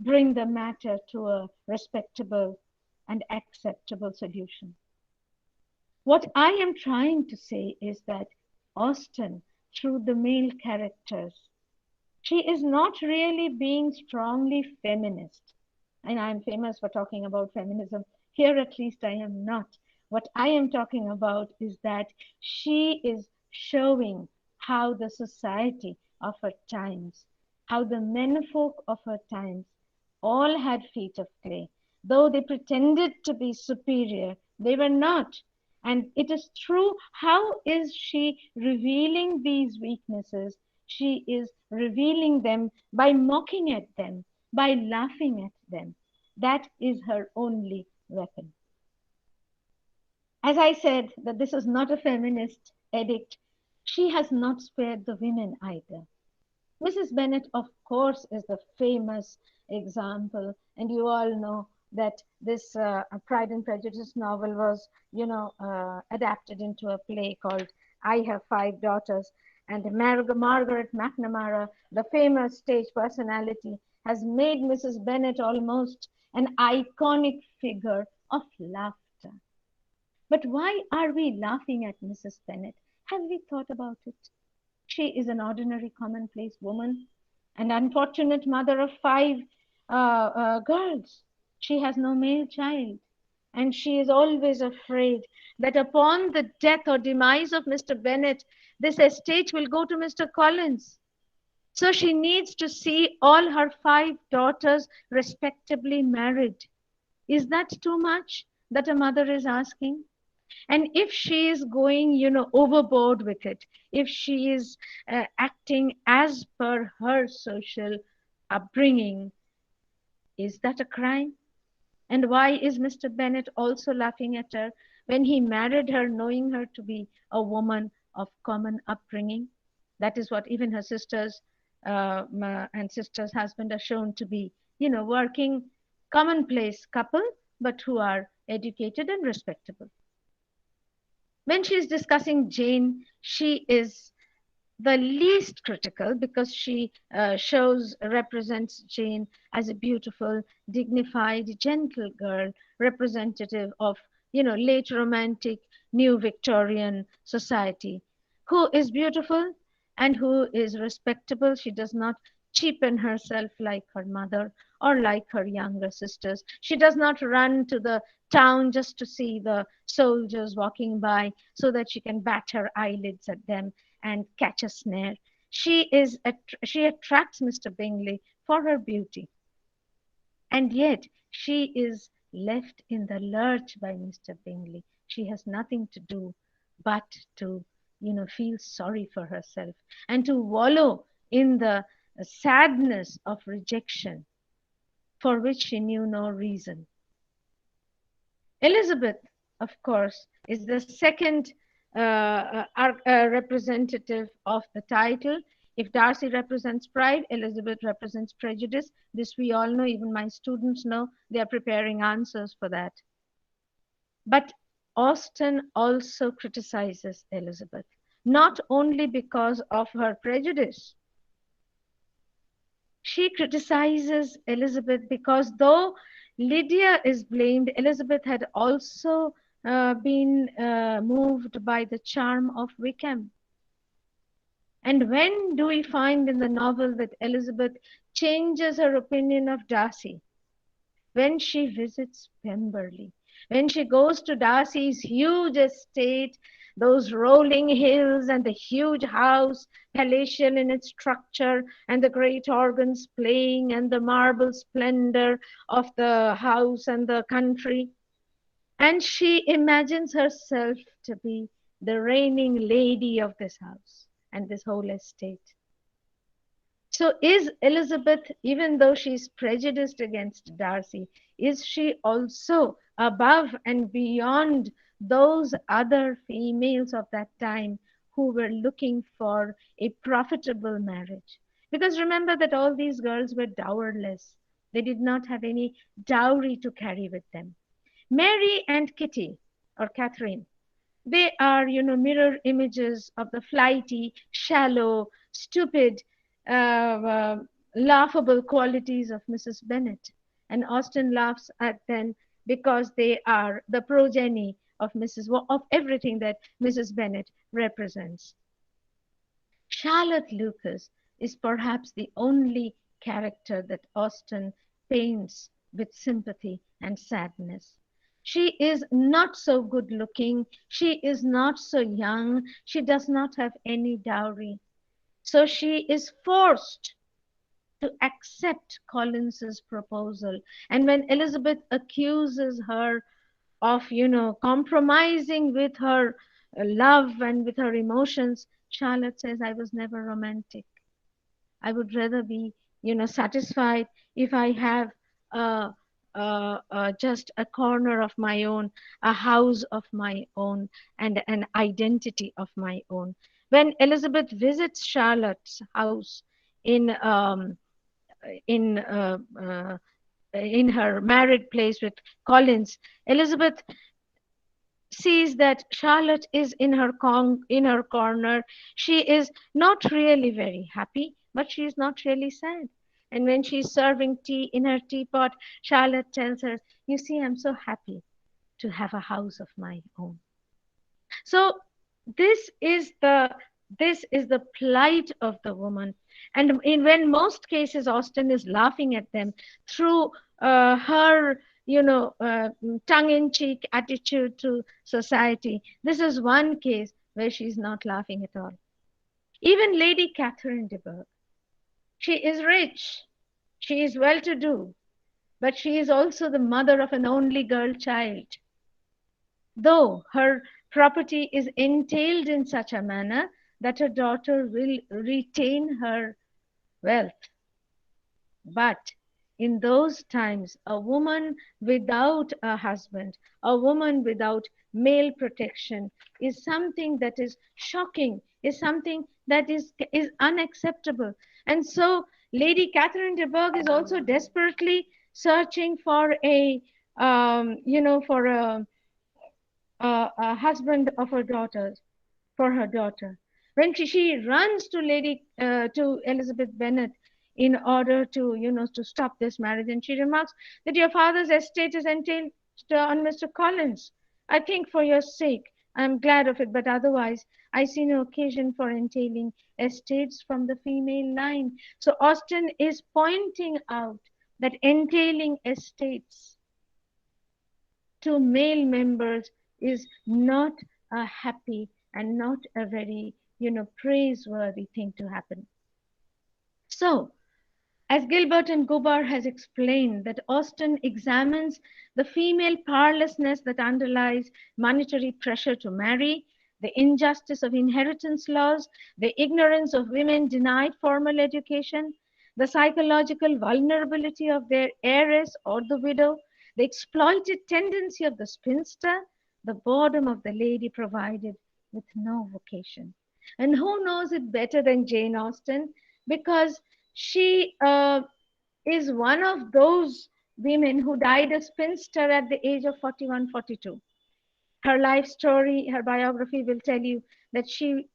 bring the matter to a respectable and acceptable solution. What I am trying to say is that Austen, through the male characters, she is not really being strongly feminist. And I'm famous for talking about feminism. Here, at least, I am not. What I am talking about is that she is showing how the society of her times, how the menfolk of her times all had feet of clay. Though they pretended to be superior, they were not. And it is true. How is she revealing these weaknesses? She is revealing them by mocking at them, by laughing at them. That is her only weapon. As I said, that this is not a feminist edict. She has not spared the women either. Mrs. Bennet, of course, is the famous example, and you all know that this Pride and Prejudice novel was, adapted into a play called I Have Five Daughters, and Margaret McNamara, the famous stage personality, has made Mrs. Bennet almost an iconic figure of laughter. But why are we laughing at Mrs. Bennet? Have we thought about it? She is an ordinary, commonplace woman, an unfortunate mother of 5 girls. She has no male child, and she is always afraid that upon the death or demise of Mr. Bennet, this estate will go to Mr. Collins. So she needs to see all her 5 daughters respectably married. Is that too much that a mother is asking? And if she is going, overboard with it, if she is acting as per her social upbringing, is that a crime? And why is Mr. Bennet also laughing at her when he married her, knowing her to be a woman of common upbringing? That is what even her sisters and sister's husband are shown to be, working commonplace couple, but who are educated and respectable. When she is discussing Jane, she is the least critical because she represents Jane as a beautiful, dignified, gentle girl, representative of, late romantic, new Victorian society, who is beautiful and who is respectable. She does not cheapen herself like her mother or like her younger sisters. She does not run to the town just to see the soldiers walking by so that she can bat her eyelids at them and catch a snare. She attracts Mr. Bingley for her beauty, and yet she is left in the lurch by Mr. Bingley. She has nothing to do but to, feel sorry for herself and to wallow in the sadness of rejection for which she knew no reason. Elizabeth, of course, is the second representative of the title. If Darcy represents pride, Elizabeth represents prejudice. This we all know, even my students know. They are preparing answers for that. But Austen also criticizes Elizabeth, not only because of her prejudice. She criticizes Elizabeth because though Lydia is blamed, Elizabeth had also been moved by the charm of Wickham. And when do we find in the novel that Elizabeth changes her opinion of Darcy? When she visits Pemberley, when she goes to Darcy's huge estate, those rolling hills and the huge house, palatial in its structure, and the great organs playing, and the marble splendor of the house and the country. And she imagines herself to be the reigning lady of this house and this whole estate. So is Elizabeth, even though she's prejudiced against Darcy, is she also above and beyond those other females of that time who were looking for a profitable marriage? Because remember that all these girls were dowerless. They did not have any dowry to carry with them. Mary and Kitty, or Catherine, they are, mirror images of the flighty, shallow, stupid, laughable qualities of Mrs. Bennet. And Austen laughs at them because they are the progeny of everything that Mrs. Bennet represents. Charlotte Lucas is perhaps the only character that Austen paints with sympathy and sadness. She is not so good looking. She is not so young. She does not have any dowry. So she is forced to accept Collins's proposal. And when Elizabeth accuses her of, compromising with her love and with her emotions, Charlotte says, I was never romantic. I would rather be, satisfied if I have just a corner of my own, a house of my own, and an identity of my own. When Elizabeth visits Charlotte's house in her married place with Collins, Elizabeth sees that Charlotte is in her corner. She is not really very happy, but she is not really sad. And when she's serving tea in her teapot, Charlotte tells her, you see, I'm so happy to have a house of my own. So this is the plight of the woman. And when most cases Austen is laughing at them through her tongue-in-cheek attitude to society, this is one case where she's not laughing at all. Even Lady Catherine de Bourgh, she is rich, she is well-to-do, but she is also the mother of an only girl child. Though her property is entailed in such a manner that her daughter will retain her wealth. But in those times, a woman without a husband, a woman without male protection is something that is shocking, is something that is unacceptable. And so Lady Catherine de Bourgh is also desperately searching for for a husband of her daughter, for her daughter. When she runs to to Elizabeth Bennet in order to to stop this marriage, and she remarks that your father's estate is entailed on Mr. Collins. I think for your sake I am glad of it, but otherwise I see no occasion for entailing estates from the female line. So Austen is pointing out that entailing estates to male members is not a happy and not a very praiseworthy thing to happen. So as Gilbert and Gobar has explained, that Austen examines the female powerlessness that underlies monetary pressure to marry, the injustice of inheritance laws, the ignorance of women denied formal education, the psychological vulnerability of their heiress or the widow, the exploited tendency of the spinster, the boredom of the lady provided with no vocation. And who knows it better than Jane Austen? Because she is one of those women who died a spinster at the age of 41, 42. Her life story, her biography will tell you that she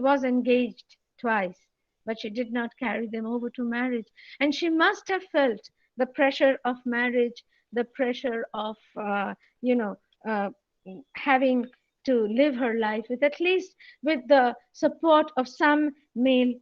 was engaged twice, but she did not carry them over to marriage. And she must have felt the pressure of marriage, the pressure of, uh, having to live her life with at least with the support of some male.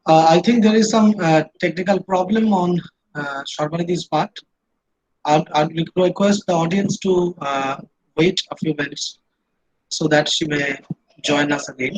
I think there is some technical problem on Sharbani's part. I'll request the audience to wait a few minutes so that she may join us again.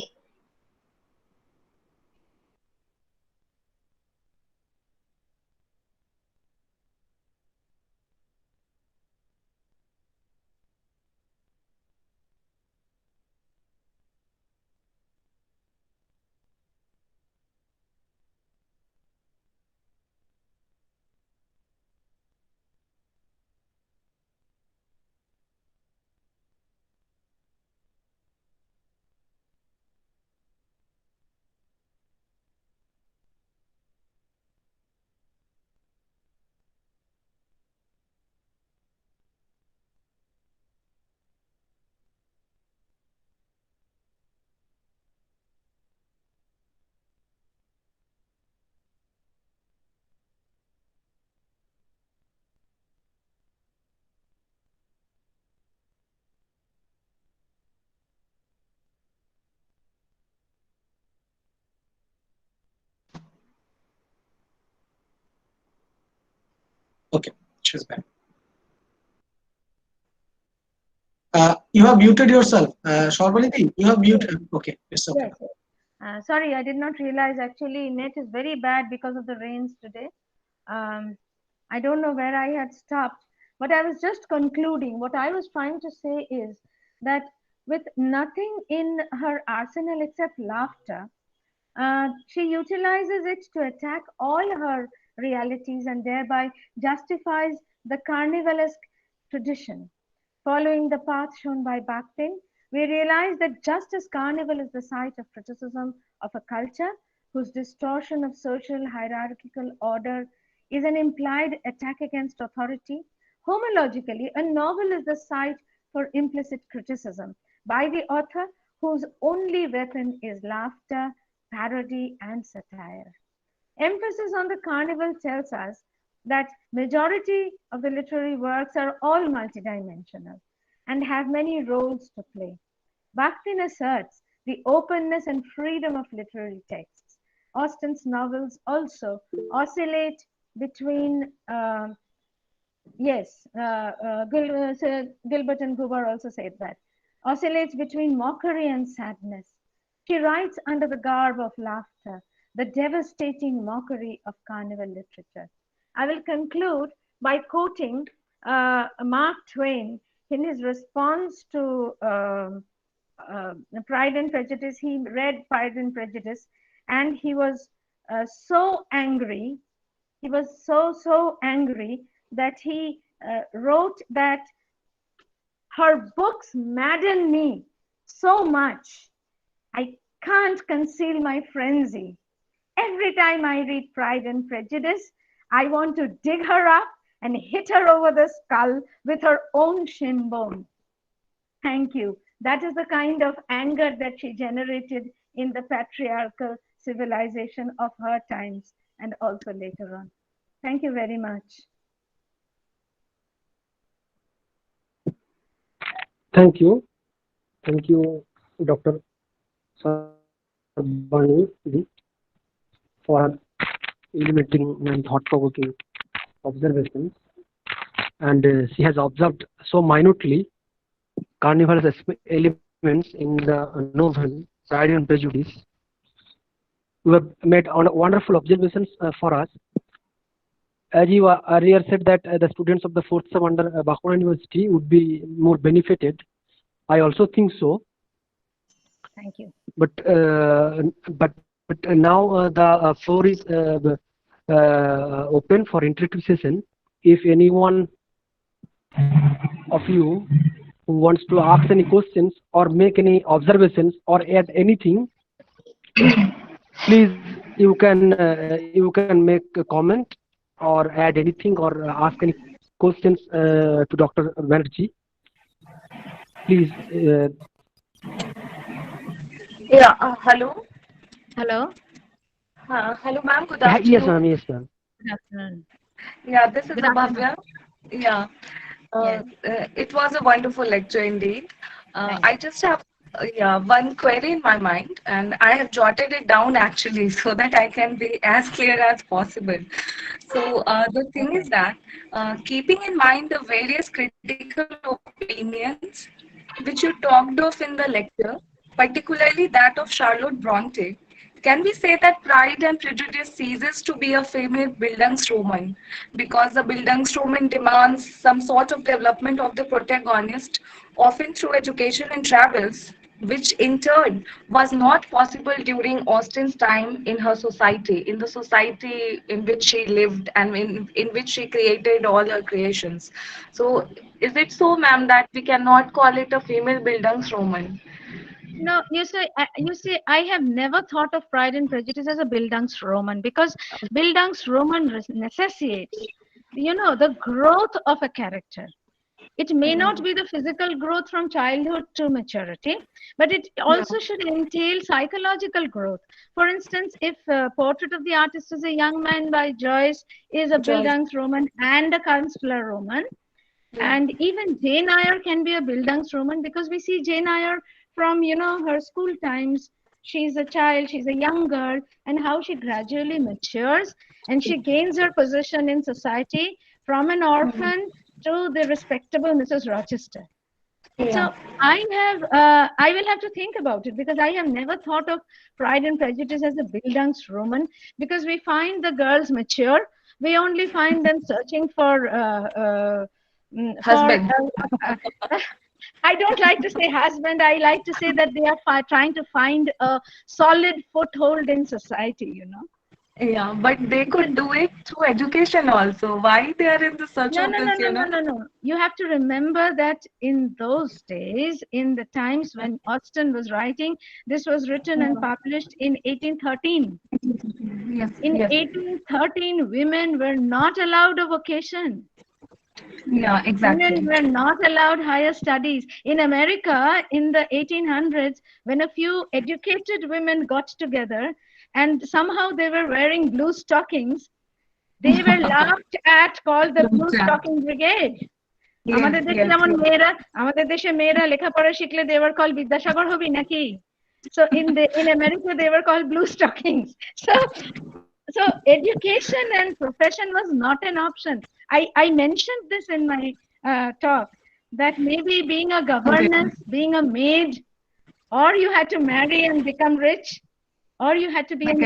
Okay, she's back. You have muted yourself. Sharbani, you have muted. Okay, it's okay. Yes, yes. Sorry, I did not realize actually net is very bad because of the rains today. I don't know where I had stopped, but I was just concluding. What I was trying to say is that with nothing in her arsenal except laughter, she utilizes it to attack all her realities and thereby justifies the carnivalesque tradition. Following the path shown by Bakhtin, we realize that just as carnival is the site of criticism of a culture whose distortion of social hierarchical order is an implied attack against authority, homologically, a novel is the site for implicit criticism by the author whose only weapon is laughter, parody, and satire. Emphasis on the carnival tells us that majority of the literary works are all multidimensional and have many roles to play. Bakhtin asserts the openness and freedom of literary texts. Austen's novels also oscillate between, Gilbert and Gruber also said that, oscillates between mockery and sadness. She writes under the garb of laughter, the devastating mockery of carnival literature. I will conclude by quoting Mark Twain in his response to Pride and Prejudice. He read Pride and Prejudice and he was so angry. He was so angry that he wrote that her books madden me so much. I can't conceal my frenzy. Every time I read Pride and Prejudice, I want to dig her up and hit her over the skull with her own shin bone. Thank you. That is the kind of anger that she generated in the patriarchal civilization of her times and also later on. Thank you very much. Thank you. Thank you, Dr. Sharbani, for illuminating and thought-provoking observations. And she has observed so minutely carnival's elements in the novel Pride and Prejudice. You have made wonderful observations for us. As you earlier said that the students of the fourth sem under Bakuran University would be more benefited. I also think so. Thank you. But now the floor is open for interactive session. If anyone of you who wants to ask any questions or make any observations or add anything, please you can make a comment or add anything or ask any questions to Dr. Banerjee. Please. Hello. Hello. Hello, ma'am. Good afternoon. Yes, ma'am. Yes, ma'am. Good afternoon. Yeah, this is Good afternoon. Abhavya. Yeah. Yes. It was a wonderful lecture indeed. I just have one query in my mind, and I have jotted it down actually so that I can be as clear as possible. So the thing is that keeping in mind the various critical opinions which you talked of in the lecture, particularly that of Charlotte Bronte, can we say that Pride and Prejudice ceases to be a female Bildungsroman because the Bildungsroman demands some sort of development of the protagonist, often through education and travels, which in turn was not possible during Austen's time in her society, in the society in which she lived and in which she created all her creations. So, is it so, ma'am, that we cannot call it a female Bildungsroman? No, you see, I have never thought of Pride and Prejudice as a Bildungsroman because Bildungsroman necessitates, the growth of a character. It may not be the physical growth from childhood to maturity, but it also should entail psychological growth. For instance, if Portrait of the Artist is a Young Man by Joyce is a Bildungsroman and a Kanzlerroman, and even Jane Eyre can be a Bildungsroman because we see Jane Eyre from her school times. She's a child, she's a young girl, and how she gradually matures and she gains her position in society from an orphan to the respectable Mrs. Rochester. So I will have to think about it, because I have never thought of Pride and Prejudice as a Bildungsroman, because we find the girls mature. We only find them searching for Husband. I don't like to say husband. I like to say that they are trying to find a solid foothold in society, you know. Yeah, but they could do it through education also. Why they are in the search No, of no, no, this, no, no, no, no. You have to remember that in those days, in the times when Austen was writing, this was written and published in 1813. Yes, In yes. 1813, women were not allowed a vocation. Yeah, exactly. Women were not allowed higher studies. In America, in the 1800s, when a few educated women got together and somehow they were wearing blue stockings, they were laughed at, called the Blue Stocking Brigade. আমাদের দেশে যেমন মেয়েরা লেখাপড়া শিখলে they were called Vidyasagar হবি নাকি? So in America they were called blue stockings. So education and profession was not an option. I mentioned this in my talk, that maybe being a governess, being a maid, or you had to marry and become rich, or you had to be an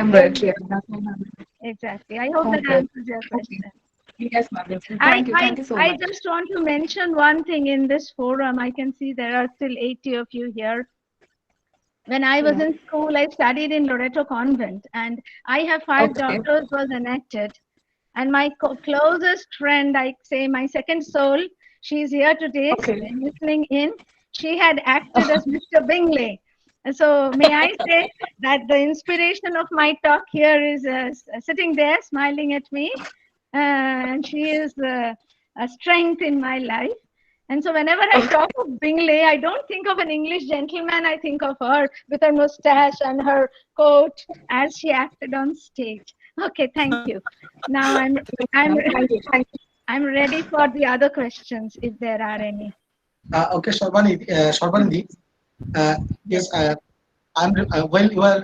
Exactly. I hope that answers your question. Yes, ma'am. Thank you so I much. just want to mention one thing in this forum. I can see there are still 80 of you here. When I was in school, I studied in Loreto Convent, and I have 5 daughters was enacted. And my closest friend, I say my second soul, she's here today, listening in. She had acted as Mr. Bingley. And so may I say that the inspiration of my talk here is sitting there smiling at me. And she is a strength in my life. And so whenever I talk of Bingley, I don't think of an English gentleman. I think of her with her mustache and her coat as she acted on stage. Okay, thank you. Now I'm ready for the other questions if there are any. Okay, Sharbani, yes, while you are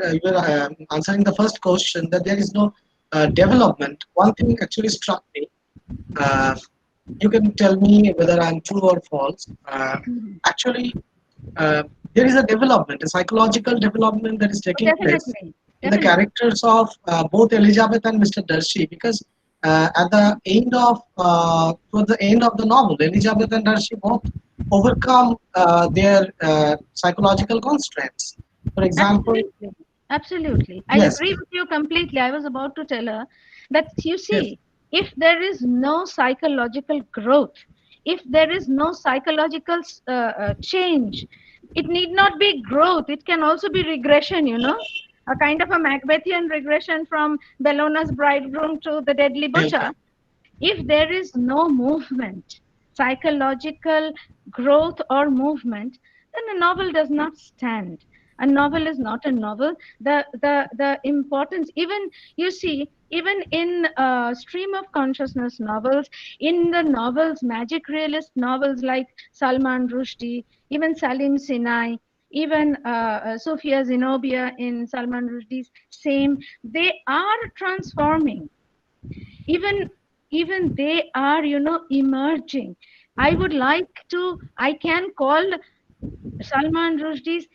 answering the first question, that there is no development. One thing actually struck me. You can tell me whether I'm true or false. Actually, there is a development, a psychological development that is taking place in the characters of both Elizabeth and Mr. Darcy, because at the end of toward the end of the novel, Elizabeth and Darcy both overcome their psychological constraints. For example, Absolutely. I agree with you completely. I was about to tell her that, you see, if there is no psychological growth, if there is no psychological change, it need not be growth. It can also be regression, you know, a kind of a Macbethian regression from Bellona's bridegroom to the deadly butcher. If there is no movement, psychological growth or movement, then a novel does not stand. A novel is not a novel. The importance, even you see, even in stream of consciousness novels, in the novels, magic realist novels like Salman Rushdie, even Salim Sinai, even Sofia Zenobia in Salman Rushdie's Same, they are transforming. Even they are, you know, emerging. I would like to, I can call Salman Rushdie's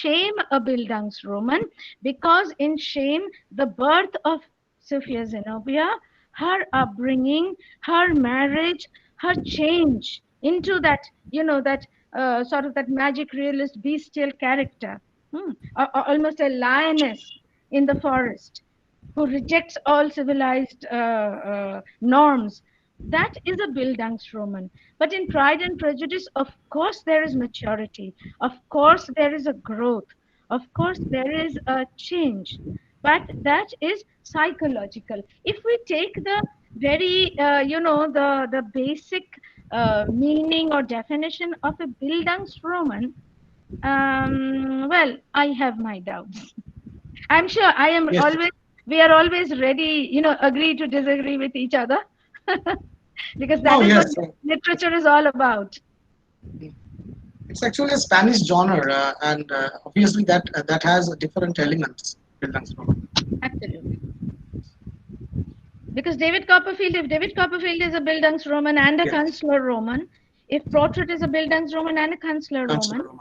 Shame a Bildungsroman, because in Shame, the birth of Sophia Zenobia, her upbringing, her marriage, her change into that, you know, that sort of that magic realist bestial character, almost a lioness in the forest who rejects all civilized norms. That is a Bildungsroman. But in Pride and Prejudice, of course, there is maturity. Of course, there is a growth. Of course, there is a change. But that is psychological. If we take the very, you know, the basic meaning or definition of a Bildungsroman, well, I have my doubts. I'm sure I am always, we are always ready, you know, agree to disagree with each other. Because that is what literature is all about. It's actually a Spanish genre, and obviously that has different elements. Absolutely. Because David Copperfield, if David Copperfield is a Bildungsroman and a Kanzlerroman, if Portrait is a Bildungsroman and a Kanzlerroman. Roman.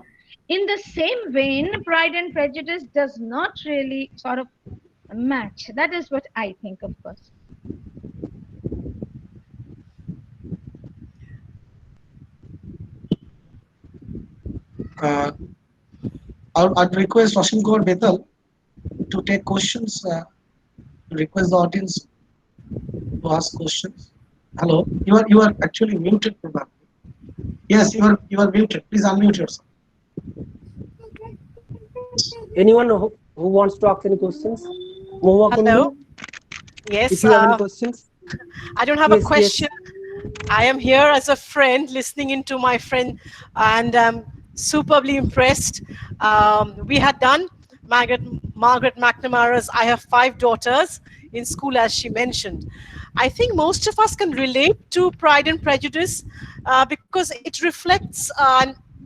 In the same vein, Pride and Prejudice does not really sort of match. That is what I think, of course. I'd request Roshan Kaur Betal to take questions. Request the audience to ask questions. Hello, you are actually muted probably. Yes, you are muted. Please unmute yourself. Anyone who wants to ask any questions? Mohua Hello. Kundu, Yes. if you have any questions. I don't have Yes, a question. I am here as a friend, listening into my friend, and I'm superbly impressed. We had done Margaret McNamara's "I Have Five Daughters" in school, as she mentioned. I think most of us can relate to Pride and Prejudice because it reflects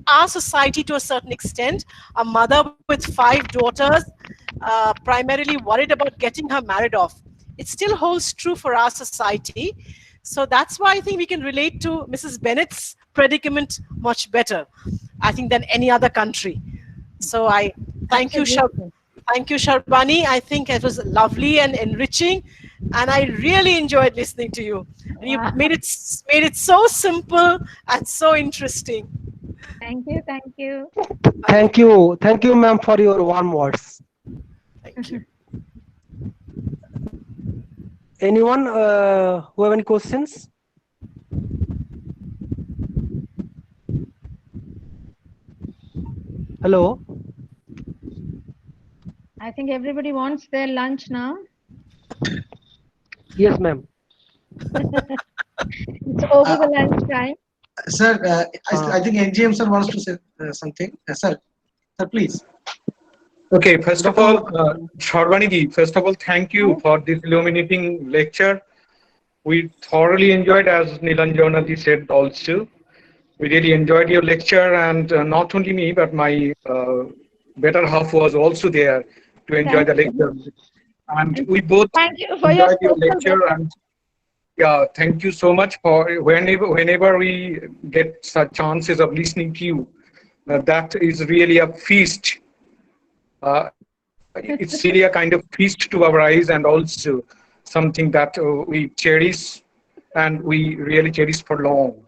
our society to a certain extent. A mother with five daughters, primarily worried about getting her married off. It still holds true for our society. So that's why I think we can relate to Mrs. Bennet's predicament much better, I think, than any other country. So I thank you, Absolutely. thank you, Sharbani. I think it was lovely and enriching, and I really enjoyed listening to you. And you Wow. made it so simple and so interesting. Thank you. Thank you. Thank you, ma'am, for your warm words. Thank you. Anyone who have any questions? Hello. I think everybody wants their lunch now. Yes, ma'am. It's over the lunch time. Sir, I think NGM sir wants to say something. Sir, please. Okay, first of Dr. all, Mukherjee. Sharbani ji, first of all, thank you for this illuminating lecture. We thoroughly enjoyed, as Nilanjana ji said also. We really enjoyed your lecture, and not only me, but my better half was also there to enjoy the Thank you. lecture. And we both Thank you for your enjoyed your social lecture, and yeah, thank you so much for whenever we get such chances of listening to you. That is really a feast. It's really a kind of feast to our eyes, and also something that we cherish and we really cherish for long.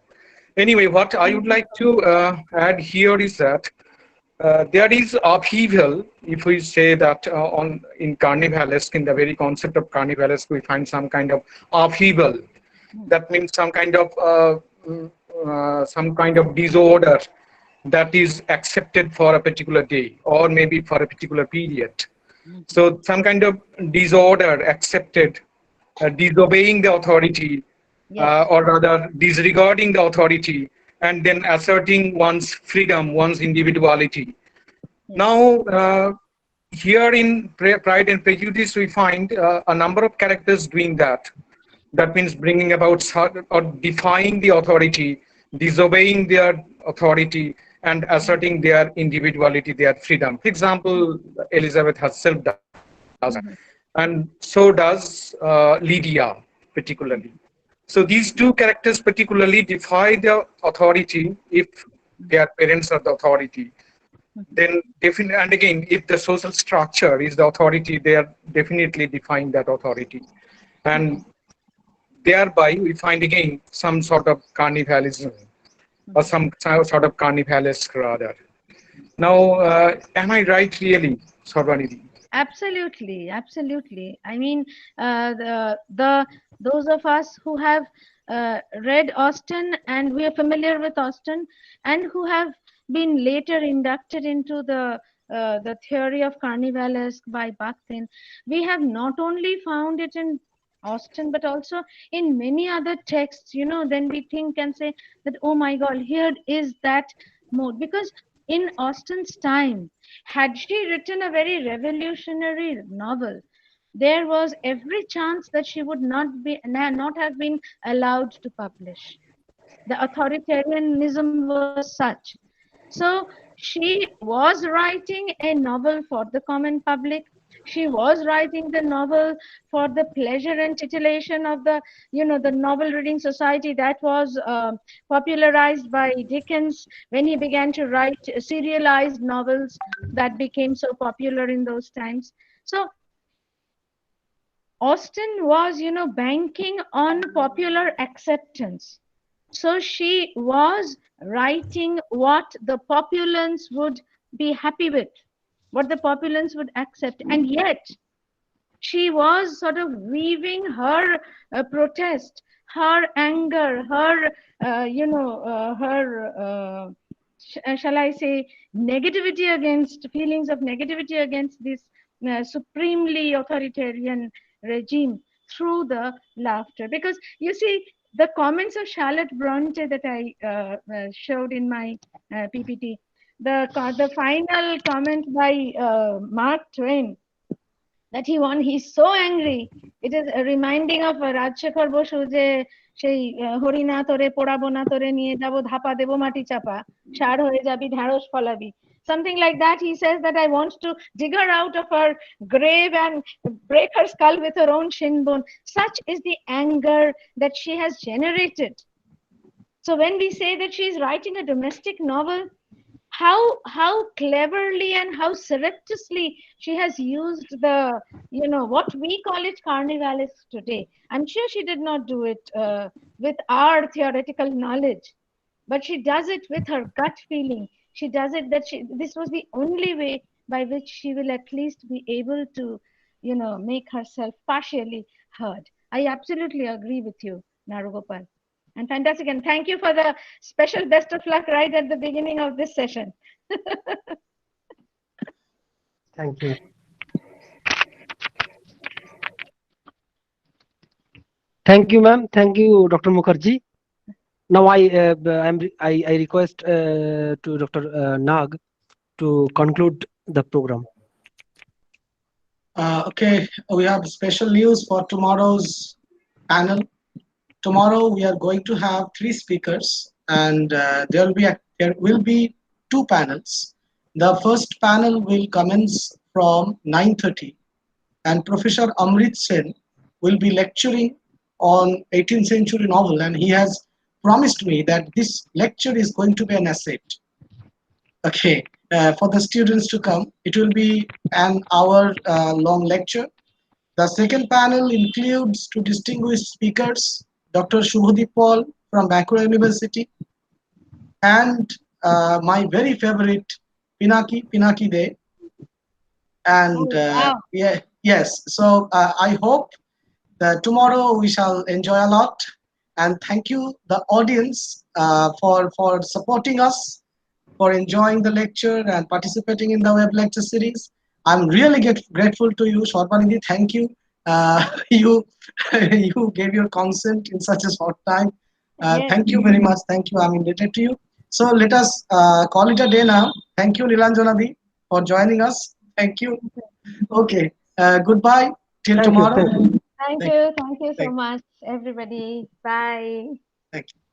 Anyway, what I would like to add here is that there is upheaval. If we say that in carnivalesque, in the very concept of carnivalesque, we find some kind of upheaval. That means some kind of disorder that is accepted for a particular day or maybe for a particular period. So some kind of disorder accepted, disobeying the authority, or rather disregarding the authority, and then asserting one's freedom, one's individuality. Now, here in Pride and Prejudice, we find a number of characters doing that. That means bringing about or defying the authority, disobeying their authority, and asserting their individuality, their freedom. For example, Elizabeth herself does that, and so does Lydia, particularly. So these two characters particularly defy the authority if their parents are the authority. Then definitely, and again, if the social structure is the authority, they are definitely defying that authority. And thereby we find again some sort of carnivalism or some sort of carnivalesque rather. Now, am I right really, Sharbani? Absolutely, absolutely. I mean, those of us who have read Austen and we are familiar with Austen, and who have been later inducted into the theory of carnivalesque by Bakhtin, we have not only found it in Austen but also in many other texts. You know, then we think and say that, oh my God, here is that mode, because in Austen's time, had she written a very revolutionary novel, there was every chance that she would not have been allowed to publish. The authoritarianism was such. So she was writing a novel for the common public. She was writing the novel for the pleasure and titillation of the, the novel reading society that was popularized by Dickens when he began to write serialized novels that became so popular in those times. So Austen was, banking on popular acceptance. So she was writing what the populace would be happy with, what the populace would accept. And yet, she was sort of weaving her protest, her anger, her, shall I say, negativity against, feelings of negativity against this supremely authoritarian regime through the laughter. Because you see, the comments of Charlotte Bronte that I showed in my PPT, the final comment by Mark Twain, that he's so angry. It is reminding of Rajshekhar Bosu যে সেই হরিণা তোরে পোড়াবো না তোরে নিয়ে যাবো ধাপা দেবো মাটি চাপা সার হয়ে যাবি ঢেঁড়স ফলাবি, something like that. He says that I want to dig her out of her grave and break her skull with her own shin bone. Such is the anger that she has generated. So when we say that she is writing a domestic novel, how cleverly and how surreptitiously she has used the, what we call it carnivalism today. I'm sure she did not do it with our theoretical knowledge, but she does it with her gut feeling. She does it that this was the only way by which she will at least be able to, make herself partially heard. I absolutely agree with you, Narugopal. And fantastic. And thank you for the special best of luck right at the beginning of this session. Thank you. Thank you, ma'am. Thank you, Dr. Mukherjee. Now I request to Dr. Nag to conclude the program. Okay, we have special news for tomorrow's panel. Tomorrow we are going to have 3 speakers, and there will be 2 panels. The first panel will commence from 9:30, and Professor Amrit Sen will be lecturing on 18th century novel, and he has promised me that this lecture is going to be an asset. Okay, for the students to come. It will be an hour long lecture. The second panel includes 2 distinguished speakers, Dr. Shubhadeep Paul from Bangalore University, and my very favorite Pinaki De. And Wow. yes, so I hope that tomorrow we shall enjoy a lot. And thank you, the audience, for supporting us, for enjoying the lecture and participating in the web lecture series. I'm really grateful to you, Sharbani. Thank you. You you gave your consent in such a short time. Yes. Thank you very much. Thank you. I'm indebted to you. So let us call it a day now. Thank you, Nilanjanadi, for joining us. Thank you. Okay. Goodbye till Thank you. tomorrow. Thank you. Thank you so much, everybody. Bye. Thank you.